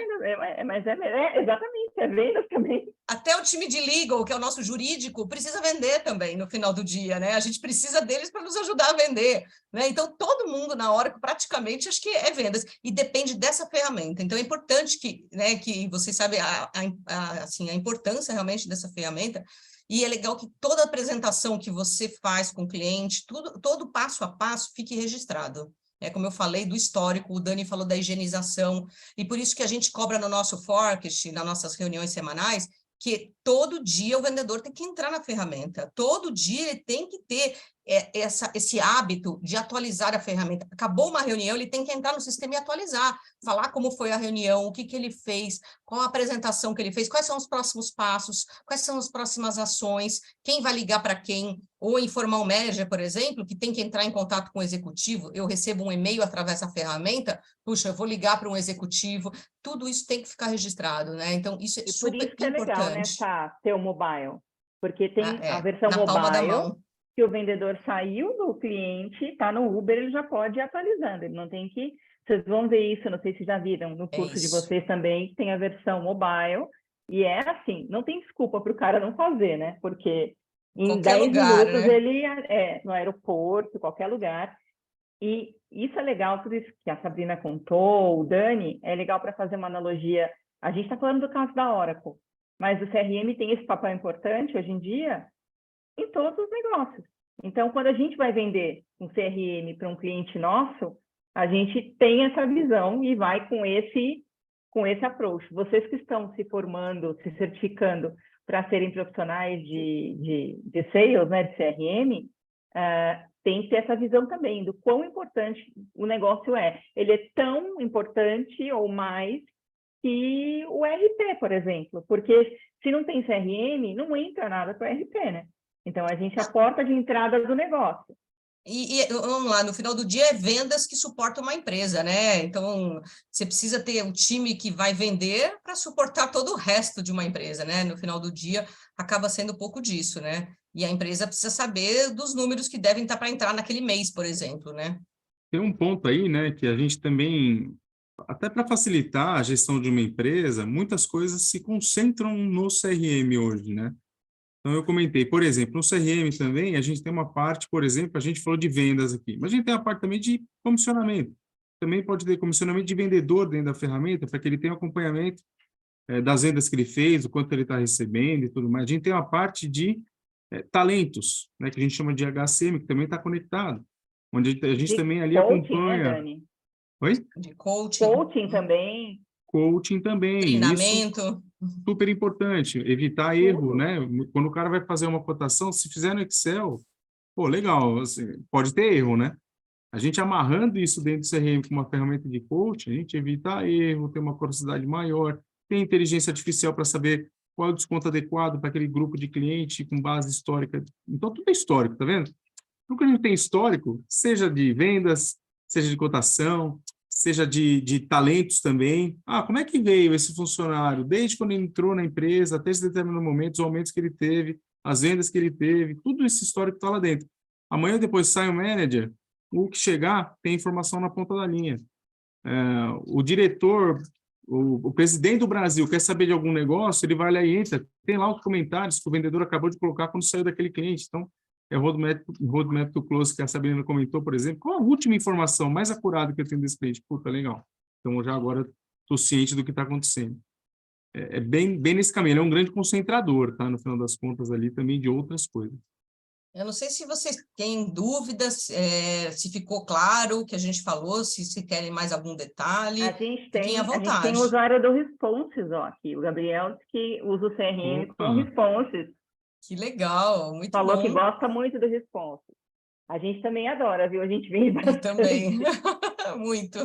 Exatamente, é vendas também.
Até o time de legal, que é o nosso jurídico, precisa vender também no final do dia, né? A gente precisa deles para nos ajudar a vender, né? Então, todo mundo na hora, praticamente, acho que é vendas, e depende dessa ferramenta. Então, é importante que, né, que vocês sabem assim, a importância realmente dessa ferramenta, e é legal que toda apresentação que você faz com o cliente, todo passo a passo, fique registrado. Como eu falei, do histórico, o Dani falou da higienização, e por isso que a gente cobra no nosso forecast, nas nossas reuniões semanais, que todo dia o vendedor tem que entrar na ferramenta, todo dia ele tem que ter esse hábito de atualizar a ferramenta. Acabou uma reunião, ele tem que entrar no sistema e atualizar, falar como foi a reunião, o que ele fez, qual a apresentação que ele fez, quais são os próximos passos, quais são as próximas ações, quem vai ligar para quem, ou informar o manager, por exemplo, que tem que entrar em contato com o executivo. Eu recebo um e-mail através da ferramenta, puxa, eu vou ligar para um executivo, tudo isso tem que ficar registrado, né? Então, isso é super importante.
E por isso que é legal, né, ter o mobile, porque tem a versão
na palma da
mobile,
mão.
que o vendedor saiu do cliente, está no Uber, ele já pode ir atualizando, ele não tem que... Vocês vão ver isso, não sei se já viram no curso de vocês também, que tem a versão mobile, e é assim, não tem desculpa para o cara não fazer, né? Porque em 10 minutos, né? Ele no aeroporto, qualquer lugar. E isso é legal, tudo isso que a Sabrina contou, o Dani, é legal para fazer uma analogia. A gente está falando do caso da Oracle, mas o CRM tem esse papel importante hoje em dia em todos os negócios. Então, quando a gente vai vender um CRM para um cliente nosso, a gente tem essa visão e vai com esse approach. Vocês que estão se formando, se certificando para serem profissionais de sales, né, de CRM, tem que ter essa visão também do quão importante o negócio é. Ele é tão importante ou mais que o RP, por exemplo, porque se não tem CRM, não entra nada para o RP, né? Então, a gente é a porta de entrada do negócio.
E vamos lá, no final do dia é vendas que suportam uma empresa, né? Então, você precisa ter um time que vai vender para suportar todo o resto de uma empresa, né? No final do dia, acaba sendo um pouco disso, né? E a empresa precisa saber dos números que devem estar para entrar naquele mês, por exemplo, né?
Tem um ponto aí, né, que a gente também, até para facilitar a gestão de uma empresa, muitas coisas se concentram no CRM hoje, né? Então, eu comentei, por exemplo, no CRM também, a gente tem uma parte, por exemplo, a gente falou de vendas aqui, mas a gente tem a parte também de comissionamento. Também pode ter comissionamento de vendedor dentro da ferramenta, para que ele tenha acompanhamento das vendas que ele fez, o quanto ele está recebendo e tudo mais. A gente tem uma parte de talentos, né, que a gente chama de HCM, que também está conectado, onde a gente
De
também ali
coaching,
acompanha...
né, Dani?
Oi?
De coaching,
Coaching também.
Coaching também. Isso
treinamento.
super importante, evitar erro, né? Quando o cara vai fazer uma cotação, se fizer no Excel, pô, legal, assim, pode ter erro, né? A gente amarrando isso dentro do CRM com uma ferramenta de coaching, a gente evita erro, tem uma velocidade maior, tem inteligência artificial para saber qual é o desconto adequado para aquele grupo de cliente com base histórica. Então, tudo é histórico, tá vendo? Tudo que a gente tem histórico, seja de vendas, seja de cotação, seja de talentos também. Ah, como é que veio esse funcionário? Desde quando ele entrou na empresa, até esse determinado momento, os aumentos que ele teve, as vendas que ele teve, tudo esse histórico está lá dentro. Amanhã, depois sai o manager, o que chegar tem informação na ponta da linha. O diretor, o presidente do Brasil quer saber de algum negócio, ele vai lá e entra, tem lá os comentários que o vendedor acabou de colocar quando saiu daquele cliente. Então, é o roadmap to close que a Sabrina comentou, por exemplo. Qual a última informação mais acurada que eu tenho desse cliente? Puta, legal. Então, já agora estou ciente do que está acontecendo. É bem nesse caminho. Ele é um grande concentrador, tá? No final das contas, ali também de outras coisas.
Eu não sei se vocês têm dúvidas, se ficou claro o que a gente falou, se querem mais algum detalhe.
A gente
Fiquem à
tem o
vontade.
usuário do Responses, ó, aqui. O Gabriel disse que usa o CRM com Responses.
Que legal, muito
Falou
bom.
que gosta muito do Responses. A gente também adora, viu? A gente vem
Eu
bastante.
também, muito.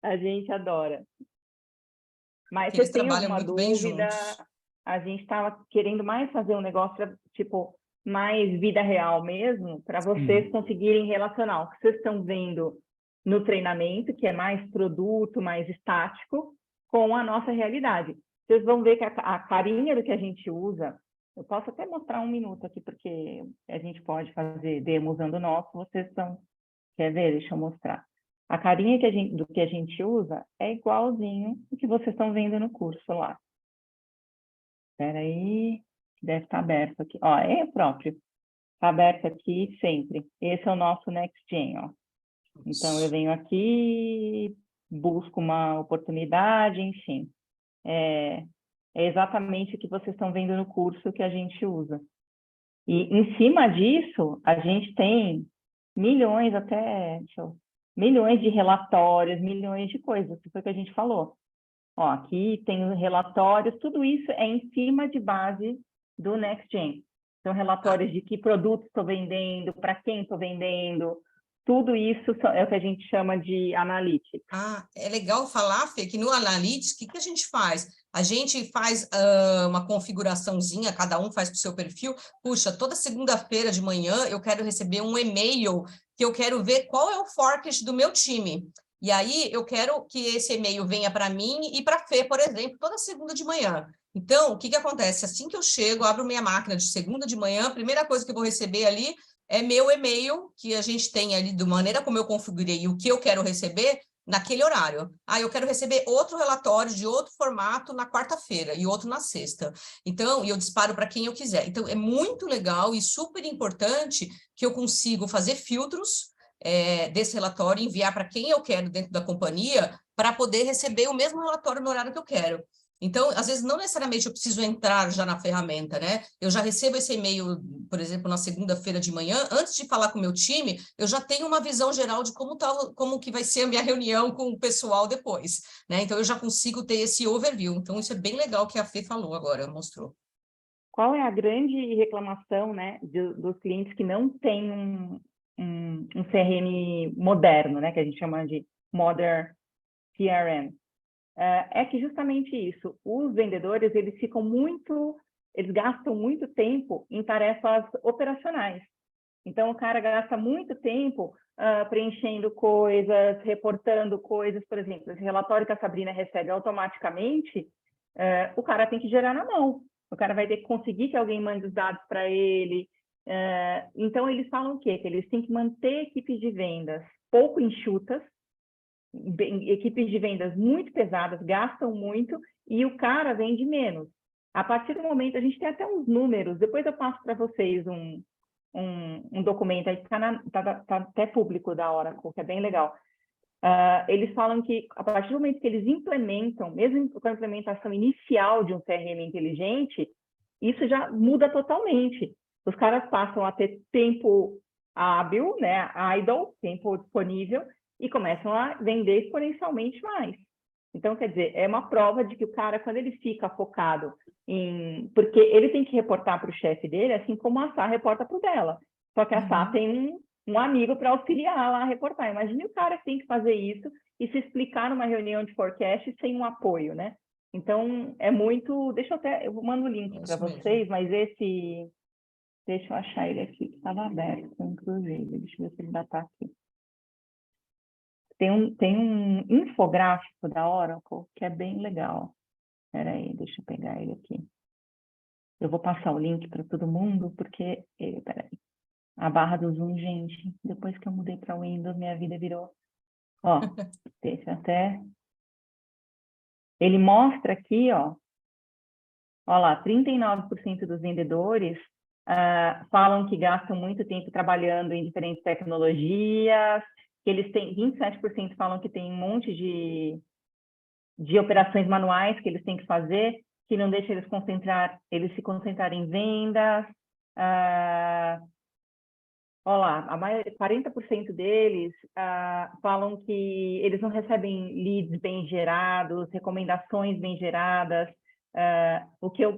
A gente adora. Mas
Eles
você tem
trabalham
alguma
muito bem
dúvida?
juntos.
A gente estava querendo mais fazer um negócio, tipo, mais vida real mesmo, para vocês conseguirem relacionar o que vocês estão vendo no treinamento, que é mais produto, mais estático, com a nossa realidade. Vocês vão ver que a carinha do que a gente usa, eu posso até mostrar um minuto aqui, porque a gente pode fazer demo usando o nosso, vocês estão... Quer ver? Deixa eu mostrar. A carinha do que a gente usa é igualzinho o que vocês estão vendo no curso lá. Espera aí, deve estar aberto aqui. Ó, é o próprio. Está aberto aqui sempre. Esse é o nosso Next Gen, ó. Então, eu venho aqui, busco uma oportunidade, enfim. É exatamente o que vocês estão vendo no curso que a gente usa. E, em cima disso, a gente tem milhões milhões de relatórios, milhões de coisas, que foi o que a gente falou. Ó, aqui tem relatórios, tudo isso é em cima de base do NextGen. São relatórios de que produto estou vendendo, para quem estou vendendo, tudo isso é o que a gente chama de analytics.
Ah, é legal falar, Fê, que no Analytics, o que a gente faz? A gente faz uma configuraçãozinha, cada um faz para o seu perfil. Puxa, toda segunda-feira de manhã eu quero receber um e-mail que eu quero ver qual é o forecast do meu time. E aí eu quero que esse e-mail venha para mim e para a Fê, por exemplo, toda segunda de manhã. Então, o que acontece? Assim que eu chego, abro minha máquina de segunda de manhã, a primeira coisa que eu vou receber ali é meu e-mail, que a gente tem ali, da maneira como eu configurei e o que eu quero receber naquele horário. Ah, eu quero receber outro relatório de outro formato na quarta-feira e outro na sexta. Então, e eu disparo para quem eu quiser. Então, é muito legal e super importante que eu consigo fazer filtros desse relatório, enviar para quem eu quero dentro da companhia, para poder receber o mesmo relatório no horário que eu quero. Então, às vezes, não necessariamente eu preciso entrar já na ferramenta, né? Eu já recebo esse e-mail, por exemplo, na segunda-feira de manhã, antes de falar com o meu time, eu já tenho uma visão geral de como que vai ser a minha reunião com o pessoal depois, né? Então, eu já consigo ter esse overview. Então, isso é bem legal que a Fê falou agora, mostrou.
qual é a grande reclamação, né, dos clientes que não têm um CRM moderno, né, que a gente chama de Modern CRM? É que justamente isso, os vendedores, eles gastam muito tempo em tarefas operacionais. Então, o cara gasta muito tempo preenchendo coisas, reportando coisas, por exemplo, esse relatório que a Sabrina recebe automaticamente, o cara tem que gerar na mão. O cara vai ter que conseguir que alguém mande os dados para ele. Então, eles falam o quê? Que eles têm que manter equipes de vendas pouco enxutas, equipes de vendas muito pesadas, gastam muito, e o cara vende menos. A partir do momento, a gente tem até uns números, depois eu passo para vocês um documento aí que tá até público da Oracle, que é bem legal. Eles falam que a partir do momento que eles implementam, mesmo com a implementação inicial de um CRM inteligente, isso já muda totalmente. Os caras passam a ter tempo hábil, né, idle, tempo disponível, e começam a vender exponencialmente mais. Então, quer dizer, é uma prova de que o cara, quando ele fica focado porque ele tem que reportar para o chefe dele, assim como a Sá reporta para o dela. Só que a Sá tem um amigo para auxiliar lá a reportar. Imagine o cara que tem que fazer isso e se explicar numa reunião de forecast sem um apoio, né? Então, é muito... eu mando o link para vocês, mas deixa eu achar ele aqui, que estava aberto, inclusive. Deixa eu ver se ele ainda está aqui. Tem um infográfico da Oracle que é bem legal. Espera aí, deixa eu pegar ele aqui. Eu vou passar o link para todo mundo, porque... Espera aí. A barra do Zoom, gente, depois que eu mudei para o Windows, minha vida virou... Ó, deixa até... Ele mostra aqui, ó lá, 39% dos vendedores falam que gastam muito tempo trabalhando em diferentes tecnologias, que eles têm 27% falam que tem um monte de operações manuais que eles têm que fazer, que não deixa eles se concentrarem em vendas. Olha lá, 40% deles falam que eles não recebem leads bem gerados, recomendações bem geradas.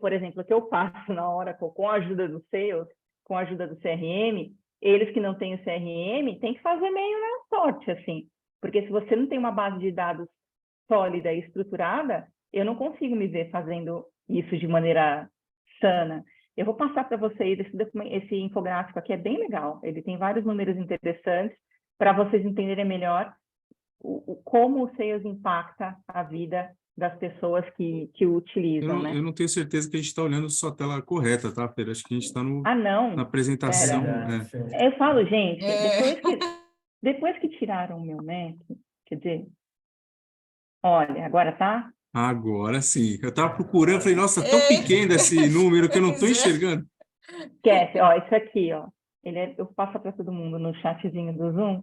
Por exemplo, o que eu faço na Oracle com a ajuda do Sales, com a ajuda do CRM, eles que não têm o CRM, têm que fazer meio na sorte, assim. Porque se você não tem uma base de dados sólida e estruturada, eu não consigo me ver fazendo isso de maneira sana. Eu vou passar para vocês esse infográfico aqui, é bem legal. Ele tem vários números interessantes para vocês entenderem melhor como o Sales impacta a vida das pessoas que o utilizam, né?
Eu não tenho certeza que a gente está olhando só a tela correta, tá, Pedro? Acho que a gente está
não.
na apresentação.
Eu falo, gente, depois que tiraram o meu Mac, quer dizer, olha, agora tá?
Agora sim. Eu estava procurando, falei, nossa, tão pequeno esse número que eu não estou enxergando.
Esquece, ó, isso aqui, ó. Eu passo para todo mundo no chatzinho do Zoom.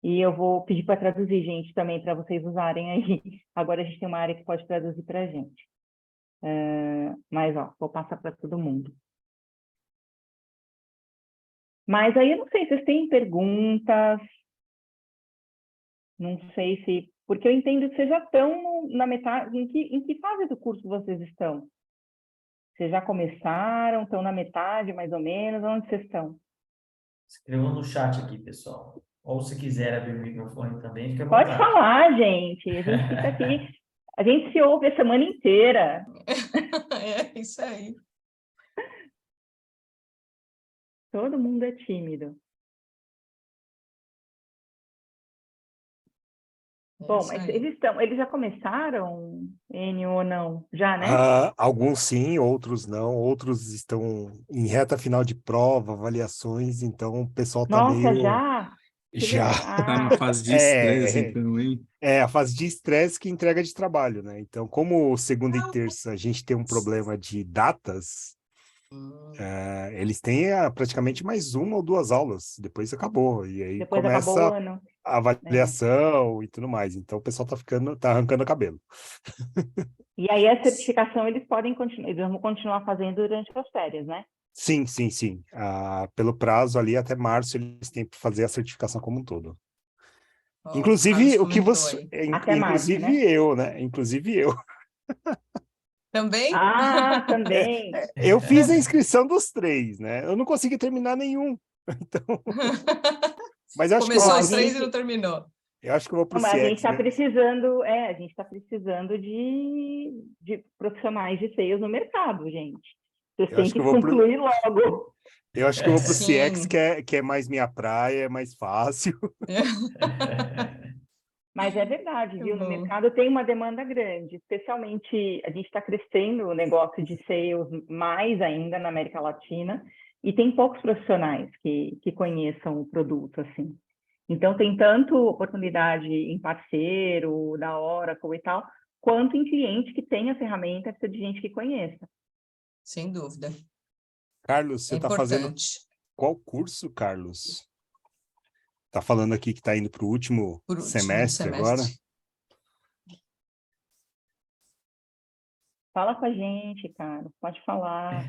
E eu vou pedir para traduzir, gente, também, para vocês usarem aí. Agora a gente tem uma área que pode traduzir para a gente. Mas, ó, vou passar para todo mundo. Mas aí eu não sei se vocês têm perguntas. Não sei se... Porque eu entendo que vocês já estão na metade... Em que fase do curso vocês estão? Vocês já começaram? Estão na metade, mais ou menos? Onde vocês estão?
Escrevam no chat aqui, pessoal. Ou se quiser abrir o microfone também, fica à vontade.
Pode falar, gente. A gente fica aqui... A gente se ouve a semana inteira.
É isso aí.
Todo mundo é tímido. Bom, mas eles já começaram, Enio, ou não? Já, né?
Alguns sim, outros não. Outros estão em reta final de prova, avaliações, então o pessoal está meio...
Nossa, já?
Já.
Está na fase de estresse, então, hein?
A fase de estresse que entrega de trabalho, né? Então, como segunda e terça a gente tem um problema de datas, eles têm praticamente mais uma ou duas aulas, depois acabou. E aí
depois acabou o ano.
A avaliação e tudo mais. Então, o pessoal tá arrancando o cabelo.
E aí a certificação eles vão continuar fazendo durante as férias, né?
Sim. Pelo prazo ali, até março, eles têm que fazer a certificação como um todo. Inclusive, o que você...
Até março, né?
Eu, né? Inclusive eu.
Também?
Ah, também.
Eu fiz a inscrição dos 3, né? Eu não consegui terminar nenhum. Então, mas eu acho que eu vou
Começou
pro,
os 3 e não terminou.
eu acho que eu vou pro
Não, mas a gente
CX
está
mesmo.
precisando, a gente está precisando de profissionais de sales no mercado, gente. Vocês
Eu
têm
acho que
que
eu vou pro,
concluir logo.
eu acho que eu vou pro CX,
Sim.
que é mais minha praia, é mais fácil.
Mas é verdade,
Que
viu? No
bom.
mercado tem uma demanda grande, especialmente a gente está crescendo o negócio de sales mais ainda na América Latina e tem poucos profissionais que conheçam o produto, assim. Então, tem tanto oportunidade em parceiro, da Oracle e tal, quanto em cliente que tem a ferramenta, precisa de gente que conheça.
Sem dúvida.
Carlos, você
É
está fazendo
importante.
qual curso, Carlos? Tá falando aqui que está indo para o último
Por último
semestre agora?
semestre.
Fala com a gente, cara. Pode falar.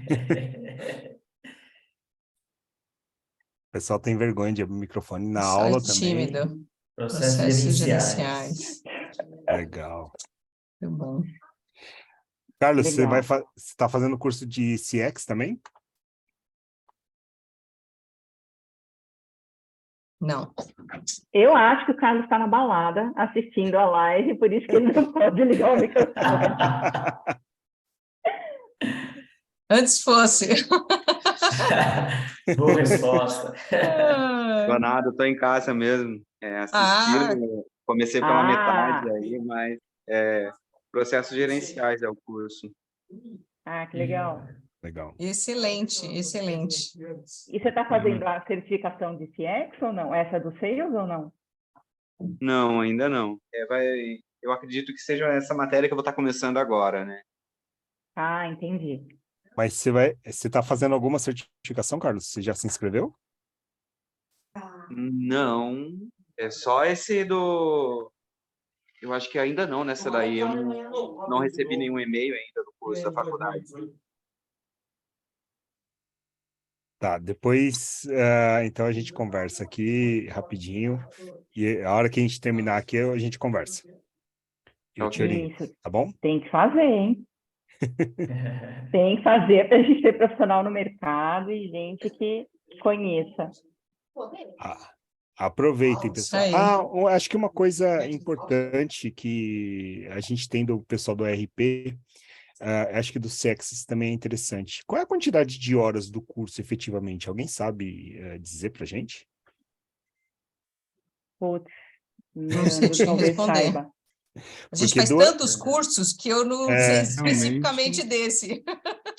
O pessoal tem vergonha de abrir o microfone na
Só
aula
é
também.
tímido.
Processos
gerenciais.
gerenciais.
Legal.
Muito bom.
Carlos,
Legal.
você está fazendo curso de CX também?
Não.
Eu acho que o Carlos está na balada assistindo a live, por isso que ele não pode ligar o microfone.
Antes fosse.
Boa resposta.
Tô nada, eu tô em casa mesmo,
Ah,
assistindo. Comecei pela metade
Ah,
aí, mas processos gerenciais é o curso.
que legal.
Legal.
excelente, excelente.
E você está fazendo a certificação de CX ou não? Essa do Sales ou não?
Não, ainda não. Eu acredito que seja essa matéria que eu vou estar começando agora, né?
Ah, entendi.
Mas você está fazendo alguma certificação, Carlos? Você já se inscreveu?
Não, é só esse do... Eu acho que ainda não nessa daí. Eu não recebi nenhum e-mail ainda do curso da faculdade.
Tá, depois, então a gente conversa aqui rapidinho. E a hora que a gente terminar aqui, a gente conversa. Eu te
Ok.
oriento,
Isso.
tá bom?
Tem que fazer, hein? Tem que fazer para a gente ter profissional no mercado e gente que conheça.
Aproveitem,
Isso
pessoal.
aí.
Acho que uma coisa importante que a gente tem do pessoal do RP, acho que do CX também é interessante. Qual é a quantidade de horas do curso, efetivamente? Alguém sabe dizer pra gente?
Putz,
Não sei
Leandro
te
talvez
responder.
saiba.
A gente
Porque
faz tantos cursos que eu não sei especificamente desse.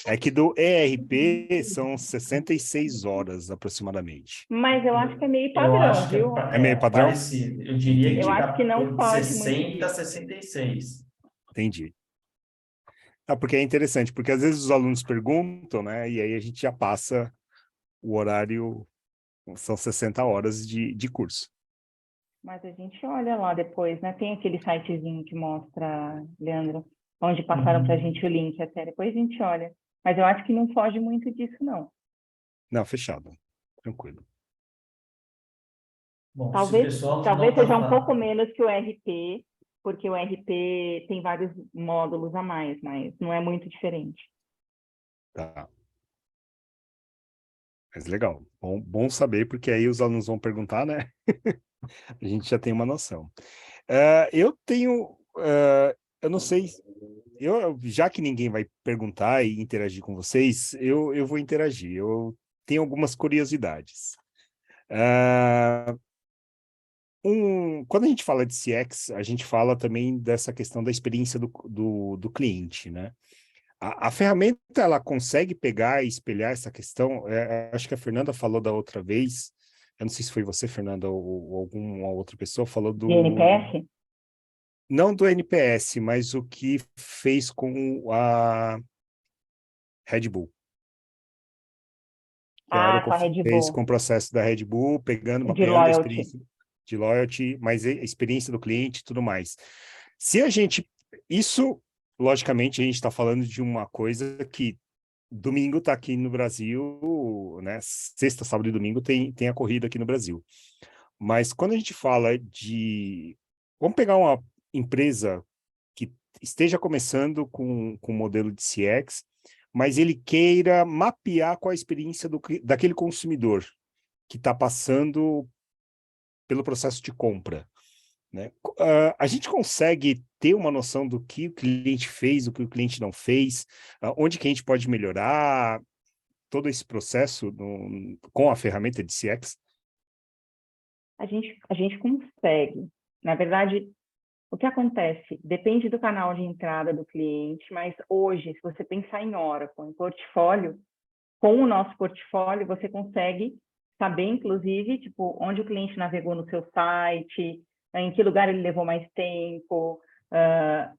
É que do ERP são 66 horas aproximadamente.
Mas eu acho que é meio
Eu
padrão,
acho que
viu?
É meio padrão?
parecido. Eu diria
Entendi,
Eu
que
acho que não
de
foge muito
60 a
disso.
66.
entendi. Porque é interessante, porque às vezes os alunos perguntam, né? E aí a gente já passa o horário, são 60 horas de curso.
Mas a gente olha lá depois, né? Tem aquele sitezinho que mostra, Leandro, onde passaram para a gente o link até. Depois a gente olha. Mas eu acho que não foge muito disso, não.
Não, fechado. Tranquilo.
Bom, se o
Talvez,
pessoal não
talvez
está
seja um pouco menos que o RP, porque o RP tem vários módulos a mais, mas não é muito diferente.
Tá. Mas legal. Bom saber, porque aí os alunos vão perguntar, né? A gente já tem uma noção. Eu tenho... eu não sei... já que ninguém vai perguntar e interagir com vocês, eu vou interagir. Eu tenho algumas curiosidades. Quando a gente fala de CX, a gente fala também dessa questão da experiência do cliente, né? A ferramenta, ela consegue pegar e espelhar essa questão? Acho que a Fernanda falou da outra vez, eu não sei se foi você, Fernanda, ou alguma outra pessoa, falou
De NPS?
não do NPS, mas o que fez com a Red Bull. Que a
Com a
Oracle
Red
fez
Bull.
com o processo da Red Bull,
De
mapeando a
loyalty.
experiência de loyalty, mas a experiência do cliente e tudo mais. Se a gente... Isso, logicamente, a gente está falando de uma coisa que domingo está aqui no Brasil, né? Sexta, sábado e domingo tem a corrida aqui no Brasil. Mas quando a gente fala de... Vamos pegar uma empresa que esteja começando com o modelo de CX, mas ele queira mapear qual a experiência daquele consumidor que está passando pelo processo de compra, né? A gente consegue ter uma noção do que o cliente fez, do que o cliente não fez, onde que a gente pode melhorar todo esse processo com a ferramenta de CX?
A gente consegue. Na verdade, o que acontece? Depende do canal de entrada do cliente, mas hoje, se você pensar em Oracle, em portfólio, com o nosso portfólio, você consegue saber, inclusive, tipo, onde o cliente navegou no seu site, em que lugar ele levou mais tempo,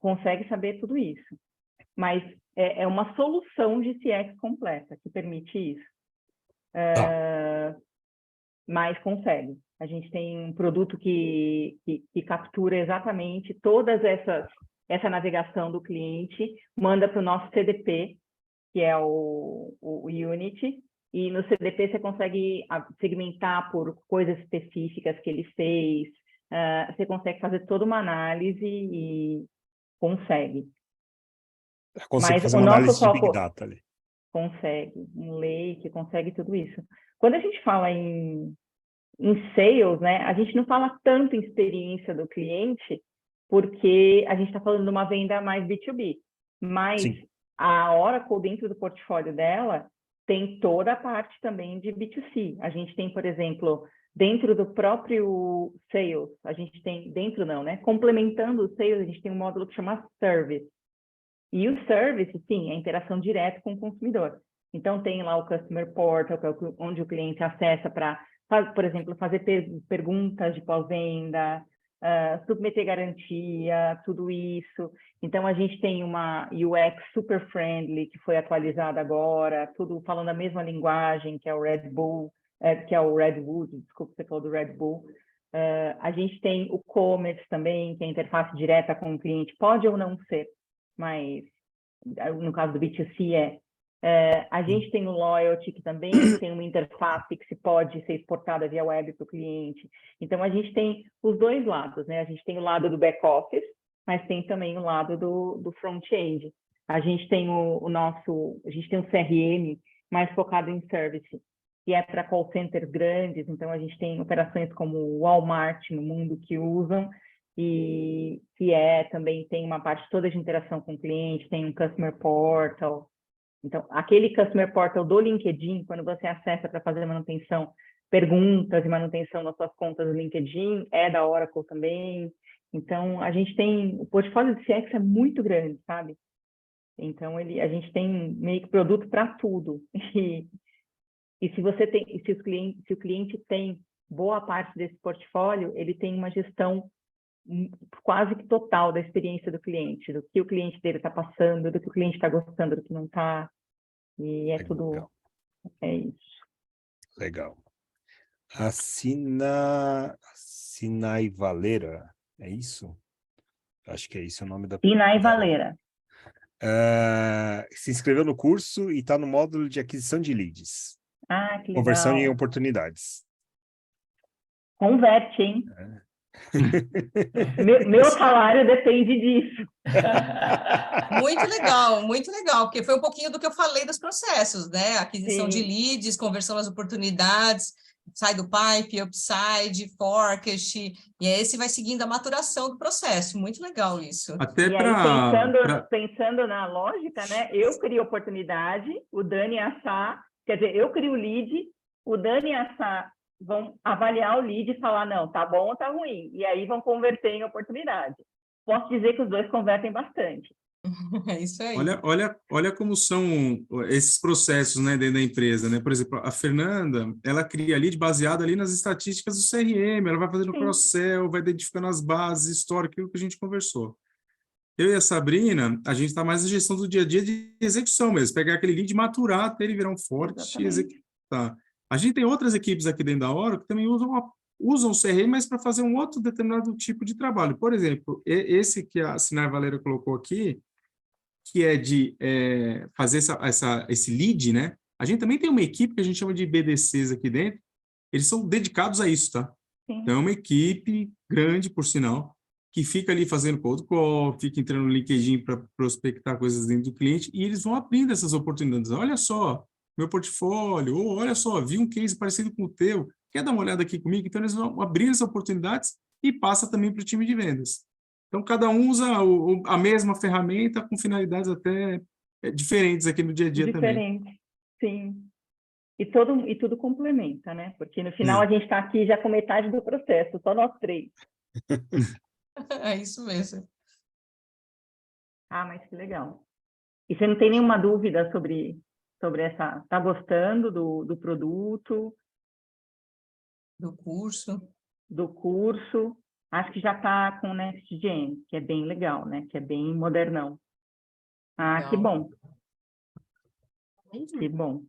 consegue saber tudo isso. Mas é uma solução de CX completa que permite isso. Mas consegue. A gente tem um produto que captura exatamente todas essa navegação do cliente, manda para o nosso CDP, que é o Unity, e no CDP você consegue segmentar por coisas específicas que ele fez, você consegue fazer toda uma análise e consegue.
Consegue
Mas
fazer
o
uma
nosso
análise de Big
foco
Data ali.
consegue, um lake, consegue tudo isso. Quando a gente fala em sales, né, a gente não fala tanto em experiência do cliente, porque a gente está falando de uma venda mais B2B, mas
Sim.
a Oracle, dentro do portfólio dela, tem toda a parte também de B2C. A gente tem, por exemplo, dentro do próprio sales, a gente tem, dentro não, né, complementando o sales, a gente tem um módulo que chama Service. E o Service, sim, é a interação direta com o consumidor. Então, tem lá o Customer Portal, que é onde o cliente acessa para, por exemplo, fazer perguntas de pós-venda, submeter garantia, tudo isso. Então, a gente tem uma UX super friendly, que foi atualizada agora, tudo falando a mesma linguagem, que é o Red Bull, que é o Redwood, desculpa, você falou do Red Bull. A gente tem o Commerce também, que é a interface direta com o cliente, pode ou não ser, mas no caso do B2C a gente tem o Loyalty, que também tem uma interface que se pode ser exportada via web para o cliente. Então, a gente tem os dois lados, né? A gente tem o lado do back-office, mas tem também o lado do front-end. A gente tem a gente tem um CRM mais focado em service, que é para call centers grandes. Então, a gente tem operações como o Walmart no mundo que usam, e que também tem uma parte toda de interação com o cliente, tem um Customer Portal. Então, aquele Customer Portal do LinkedIn, quando você acessa para fazer manutenção, perguntas e manutenção nas suas contas do LinkedIn, é da Oracle também. Então, a gente tem, o portfólio de CX é muito grande, sabe? Então, a gente tem meio que produto para tudo. E se o cliente tem boa parte desse portfólio, ele tem uma gestão quase que total da experiência do cliente, do que o cliente dele está passando, do que o cliente está gostando, do que não está, e é tudo, é isso.
Legal. A Sinai Valera, é isso? Acho que é isso o nome da...
Sinai Valera.
Se inscreveu no curso e está no módulo de aquisição de leads.
Ah, que legal.
Conversão em oportunidades.
Converte, hein? Meu salário depende disso.
Muito legal, porque foi um pouquinho do que eu falei dos processos, né? Aquisição de leads, conversão às oportunidades, sai do pipe, upside, forecast, e aí você vai seguindo a maturação do processo. Muito legal isso.
Até
E aí, pensando na lógica, né? Eu crio oportunidade, o Dani e a Sá, quer dizer, eu crio o lead, o Dani e a Sá vão avaliar o lead e falar, não, tá bom ou tá ruim. E aí vão converter em oportunidade. Posso dizer que os dois convertem bastante.
É isso aí.
Olha como são esses processos, né, dentro da empresa, né? Por exemplo, a Fernanda, ela cria lead baseado ali nas estatísticas do CRM, ela vai fazendo cross-sell, vai identificando as bases, história, aquilo que a gente conversou. Eu e a Sabrina, a gente está mais na gestão do dia a dia de execução mesmo, pegar aquele lead, maturar até ele virar um forte e executar. A gente tem outras equipes aqui dentro da Oracle que também usam o CRM, mas para fazer um outro determinado tipo de trabalho. Por exemplo, esse que a Sinai Valera colocou aqui, que é de fazer esse lead, né? A gente também tem uma equipe que a gente chama de BDCs aqui dentro, eles são dedicados a isso, tá?
Sim.
Então, é uma equipe grande, por sinal, que fica ali fazendo cold call, fica entrando no LinkedIn para prospectar coisas dentro do cliente, e eles vão abrindo essas oportunidades. Olha só, meu portfólio, ou olha só, vi um case parecido com o teu, quer dar uma olhada aqui comigo? Então, eles vão abrir essas oportunidades e passa também para o time de vendas. Então, cada um usa a mesma ferramenta com finalidades até diferentes aqui no dia a dia também.
Diferente, sim. E tudo complementa, né? Porque no final a gente está aqui já com metade do processo, só nós três.
É isso mesmo.
Ah, mas que legal. E você não tem nenhuma dúvida sobre essa... Está gostando do produto,
Do curso.
do curso? Acho que já está com o NextGen, que é bem legal, né? Que é bem modernão. Ah,
Legal.
que bom, que bom.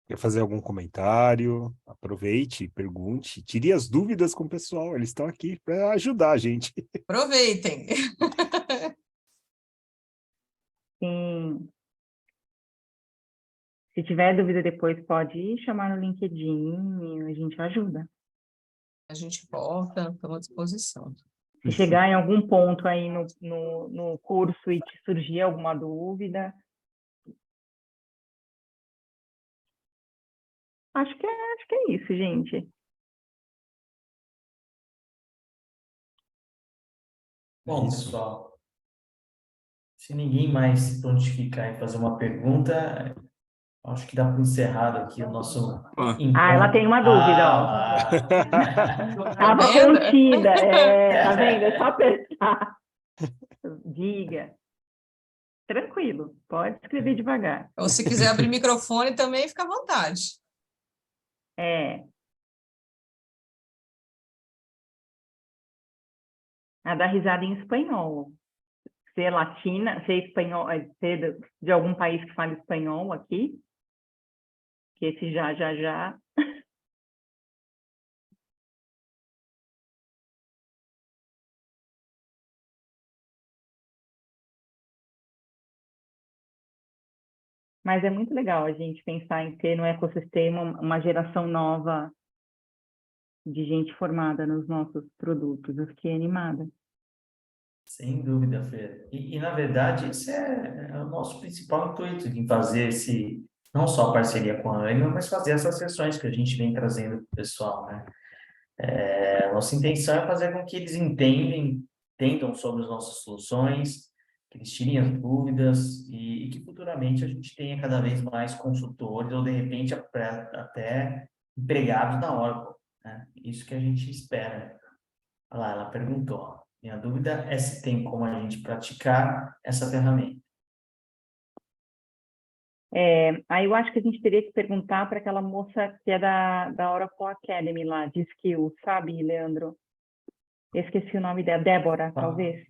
Quer fazer algum comentário? Aproveite, pergunte, tire as dúvidas com o pessoal. Eles estão aqui para ajudar a gente.
Aproveitem.
Sim. Se tiver dúvida depois, pode chamar no LinkedIn, a gente ajuda.
A gente volta, estamos à disposição.
Se chegar em algum ponto aí no curso e te surgir alguma dúvida, acho que é isso, gente.
Bom,
Isso.
pessoal, se ninguém mais se prontificar e fazer uma pergunta, acho que dá para encerrar aqui o nosso encontro.
Ela tem uma dúvida, ó.
Lá.
Tava
vendo?
contida, tá vendo? É só apertar. Diga. Tranquilo, pode escrever devagar.
Ou se quiser abrir microfone também, fica à vontade.
A dar risada em espanhol. Ser latina, ser espanhol, ser de algum país que fala espanhol aqui. Que esse já. Mas é muito legal a gente pensar em ter no ecossistema uma geração nova de gente formada nos nossos produtos. Eu fiquei animada.
Sem dúvida, Fer. E, na verdade, esse é o nosso principal intuito, em fazer não só a parceria com a AIMA, mas fazer essas sessões que a gente vem trazendo para o pessoal, né? A nossa intenção é fazer com que eles entendam sobre as nossas soluções, que eles tirem as dúvidas e que futuramente a gente tenha cada vez mais consultores ou, de repente, até empregados na Oracle, né? Isso que a gente espera. Olha lá, ela perguntou, ó. Minha dúvida é se tem como a gente praticar essa ferramenta.
Aí eu acho que a gente teria que perguntar para aquela moça que é da Oracle Academy lá, de Skills, sabe, Leandro? Eu esqueci o nome dela, Débora, talvez?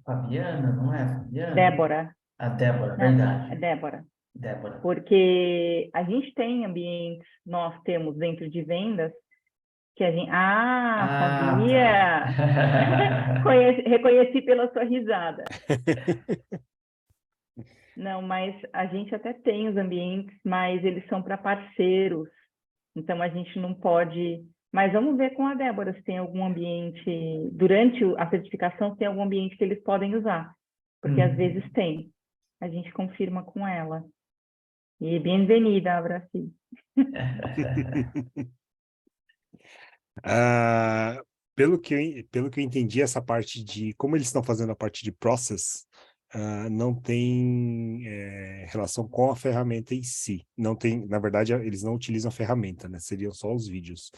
Fabiana, não é? Fabiana?
Débora.
A Débora,
Não,
verdade.
é Débora.
Débora.
Porque a gente tem ambientes, nós temos dentro de vendas, que a gente... sabia!
Tá.
Reconheci pela sua risada. Não, mas a gente até tem os ambientes, mas eles são para parceiros. Então, a gente não pode... Mas vamos ver com a Débora se tem algum ambiente... Durante a certificação, se tem algum ambiente que eles podem usar. Porque às vezes tem. A gente confirma com ela. E bem-vinda, Brasil.
Pelo que eu entendi, essa parte de como eles estão fazendo a parte de process, não tem relação com a ferramenta em si. Não tem, na verdade, eles não utilizam a ferramenta, né? Seriam só os vídeos.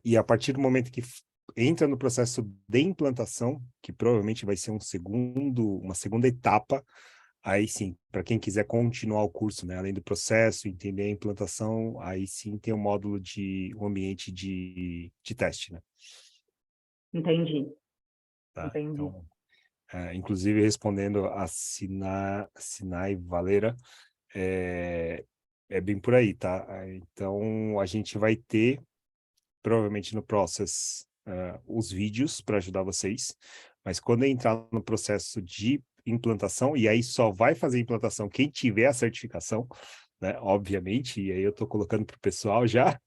E a partir do momento que entra no processo de implantação, que provavelmente vai ser uma segunda etapa, aí sim, para quem quiser continuar o curso, né, além do processo, entender a implantação, aí sim tem um módulo um ambiente de teste, né?
Entendi.
Tá?
Entendi.
Então, inclusive respondendo a Sinai Valera, é bem por aí, tá? Então, a gente vai ter, provavelmente no Process, os vídeos para ajudar vocês, mas quando entrar no processo de implantação, e aí só vai fazer implantação quem tiver a certificação, né, obviamente, e aí eu estou colocando para o pessoal já,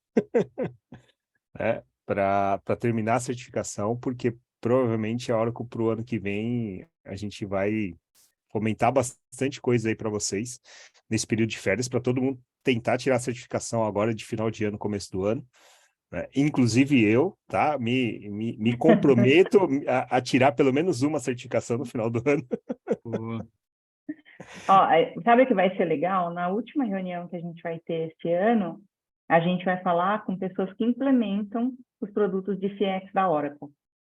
né, para para terminar a certificação, porque provavelmente a Oracle para o ano que vem a gente vai fomentar bastante coisa aí para vocês nesse período de férias, para todo mundo tentar tirar a certificação agora de final de ano, começo do ano. Inclusive eu, tá? Me comprometo a tirar pelo menos uma certificação no final do ano.
Boa.
Ó, sabe o que vai ser legal? Na última reunião que a gente vai ter este ano, a gente vai falar com pessoas que implementam os produtos de CX da Oracle.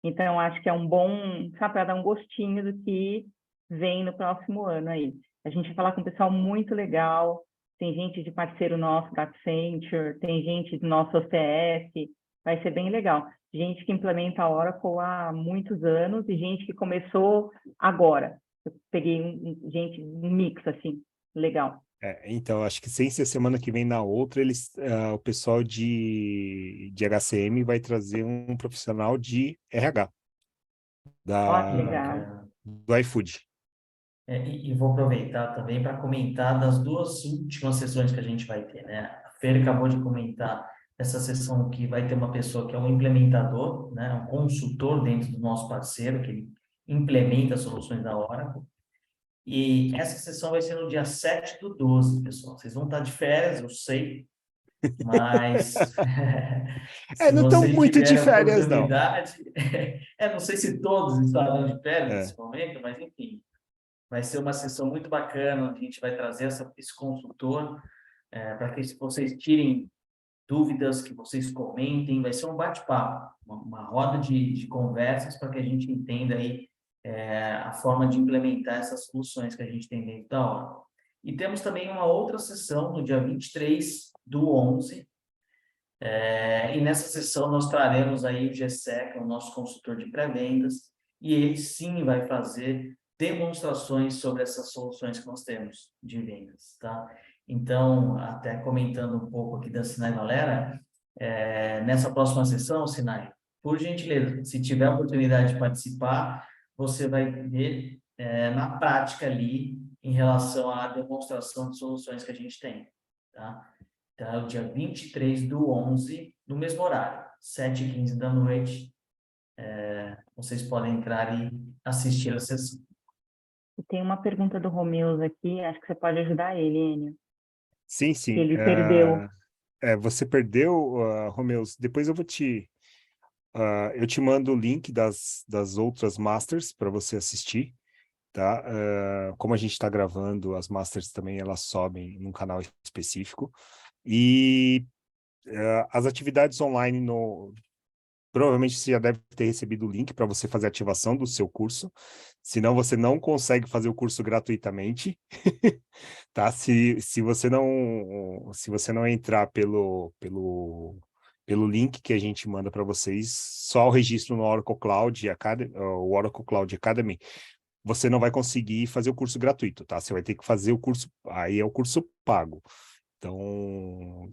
Então, acho que é um bom, sabe, para dar um gostinho do que vem no próximo ano aí. A gente vai falar com um pessoal muito legal, tem gente de parceiro nosso da Accenture, tem gente do nosso OCS, vai ser bem legal. Gente que implementa a Oracle há muitos anos e gente que começou agora. Eu peguei um mix, assim, legal.
Então, acho que sem ser semana que vem na outra, o pessoal de HCM vai trazer um profissional de RH
Ó, que legal.
do iFood.
E vou aproveitar também para comentar das duas últimas sessões que a gente vai ter, né? A Fer acabou de comentar essa sessão que vai ter uma pessoa que é um implementador, né? Um consultor dentro do nosso parceiro, que ele implementa as soluções da Oracle. E essa sessão vai ser no dia 7/12, pessoal. Vocês vão estar de férias, eu sei, mas se
não estão
vocês
muito de
tiverem
férias, não.
oportunidade, não sei se todos estarão de férias nesse momento, mas enfim, vai ser uma sessão muito bacana. A gente vai trazer esse consultor para que vocês tirem dúvidas, que vocês comentem. Vai ser um bate-papo, uma roda de conversas para que a gente entenda aí a forma de implementar essas soluções que a gente tem dentro da Oracle. E temos também uma outra sessão no dia 23/11, e nessa sessão nós traremos aí o Gessé, que é o nosso consultor de pré-vendas, e ele sim vai fazer demonstrações sobre essas soluções que nós temos de vendas, tá? Então, até comentando um pouco aqui da Sinai Valera, nessa próxima sessão, Sinai, por gentileza, se tiver a oportunidade de participar, você vai ver na prática ali em relação à demonstração de soluções que a gente tem, tá? Então, é o dia 23/11, no mesmo horário, 7h15 da noite. Vocês podem entrar e assistir a sessão.
E tem uma pergunta do Romeus aqui, acho que você pode ajudar ele, Enio.
Sim, sim.
Ele perdeu.
Você perdeu, Romeus. Depois eu te mando o link das outras Masters para você assistir, tá? Como a gente está gravando, as Masters também elas sobem num canal específico. E as atividades online provavelmente você já deve ter recebido o link para você fazer a ativação do seu curso, senão você não consegue fazer o curso gratuitamente, tá? Se você não entrar pelo link que a gente manda para vocês, só o registro no Oracle Cloud Academy, o Oracle Cloud Academy, você não vai conseguir fazer o curso gratuito, tá? Você vai ter que fazer o curso, aí é o curso pago. Então,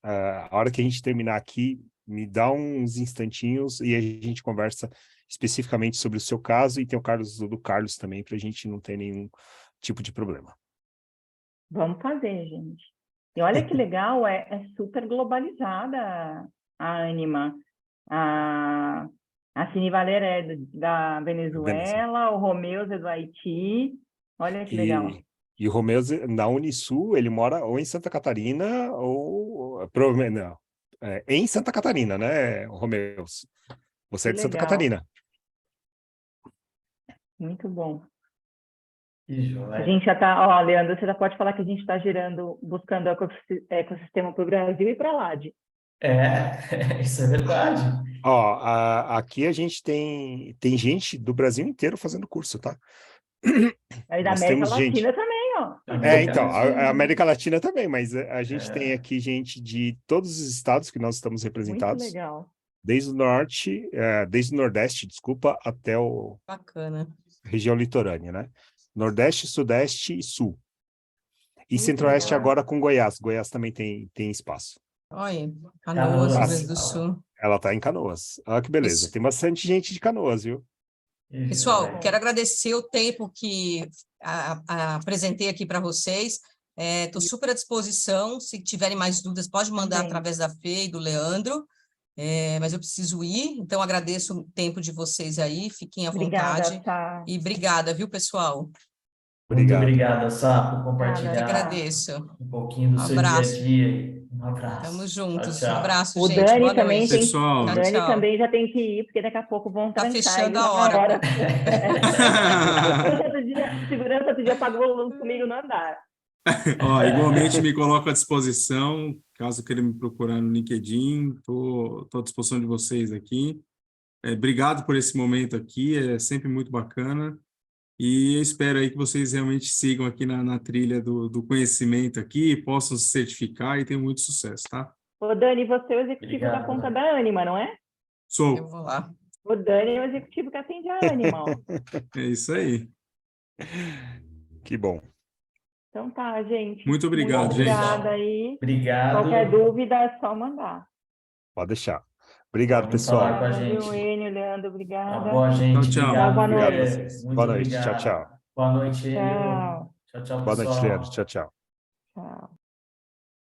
a hora que a gente terminar aqui, me dá uns instantinhos e a gente conversa especificamente sobre o seu caso, e tem o caso do Carlos também, para a gente não ter nenhum tipo de problema.
Vamos fazer, gente. E olha que legal, é super globalizada a Anima. A Sinai Valera é da Venezuela, o Romeus é do Haiti. Olha que legal.
E o Romeus, na Unisul, ele mora ou em Santa Catarina, ou provavelmente não. Em Santa Catarina, né, Romeus? Você é de Santa Catarina.
Muito bom.
Que joia.
A gente já está, Leandro, você já pode falar que a gente está buscando ecossistema para o Brasil e para a LAD.
Isso é verdade.
Aqui a gente tem gente do Brasil inteiro fazendo curso, tá?
Aí da
Nós
América
temos
Latina
gente.
também, ó.
Então, a América Latina também, mas a gente tem aqui gente de todos os estados que nós estamos representados.
Muito legal.
Desde o Nordeste, desculpa, até
Bacana.
região litorânea, né? Nordeste, Sudeste e Sul. E
Muito
Centro-Oeste
legal.
agora com Goiás. Goiás também tem espaço.
Olha, Canoas, Rio Grande do
Canoas.
Sul.
Ela está em Canoas. Olha que beleza.
Isso.
Tem bastante gente de Canoas, viu?
Pessoal, quero agradecer o tempo que apresentei aqui para vocês. Estou super à disposição. Se tiverem mais dúvidas, pode mandar
Também.
através da Fê e do Leandro. mas eu preciso ir, então agradeço o tempo de vocês aí, fiquem à
Obrigada,
vontade.
Sá.
E obrigada, viu, pessoal?
Muito
Obrigado.
obrigado, Sá, por
Eu
compartilhar
agradeço.
um pouquinho do seu dia a
Abraço.
dia. Um abraço.
Tamo
Tchau,
juntos.
tchau.
Abraço,
O
gente.
Dani
Boa
também
noite.
tem,
Pessoal,
o
Tchau,
Dani
tchau.
também já tem que ir, porque daqui a pouco vão
Tá
trancar
fechando
ele
a
na
hora.
Segurança outro dia pagou a luz comigo no andar.
ó, igualmente me coloco à disposição, caso queiram me procurar no LinkedIn, estou à disposição de vocês aqui. Obrigado por esse momento aqui, é sempre muito bacana. E eu espero aí que vocês realmente sigam aqui na trilha do conhecimento aqui, possam se certificar e tenham muito sucesso, tá?
Ô, Dani, você é o executivo
Obrigado,
da conta
Dani.
da Anima, não é?
Eu
Sou,
vou lá.
O Dani é o executivo que atende a Anima, ó.
é isso aí.
Que bom.
Então tá, gente.
Muito obrigado,
Muito
gente.
obrigada aí.
Obrigado.
Qualquer dúvida é só mandar.
Pode deixar. Obrigado,
Pode falar
pessoal.
com a
Obrigada, viu,
gente.
Enio, Leandro,
Tá
obrigada.
bom, gente.
Tchau, tchau.
Obrigado,
Boa
Obrigado a
noite.
vocês.
Muito
Boa noite. Tchau,
obrigado.
tchau.
Boa noite, Enio.
Tchau.
Tchau, tchau,
Boa noite,
pessoal.
Leandro. Tchau, tchau.
Tchau.